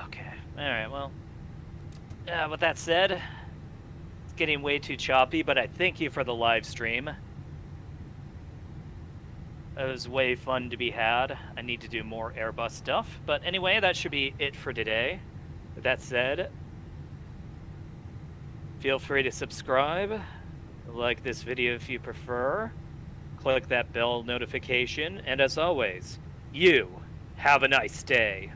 Speaker 1: Okay. Alright, well. With that said, it's getting way too choppy, but I thank you for the live stream. It was way fun to be had. I need to do more Airbus stuff. But anyway, that should be it for today. With that said, feel free to subscribe, Like this video if you prefer. Click that bell notification. And as always, you have a nice day.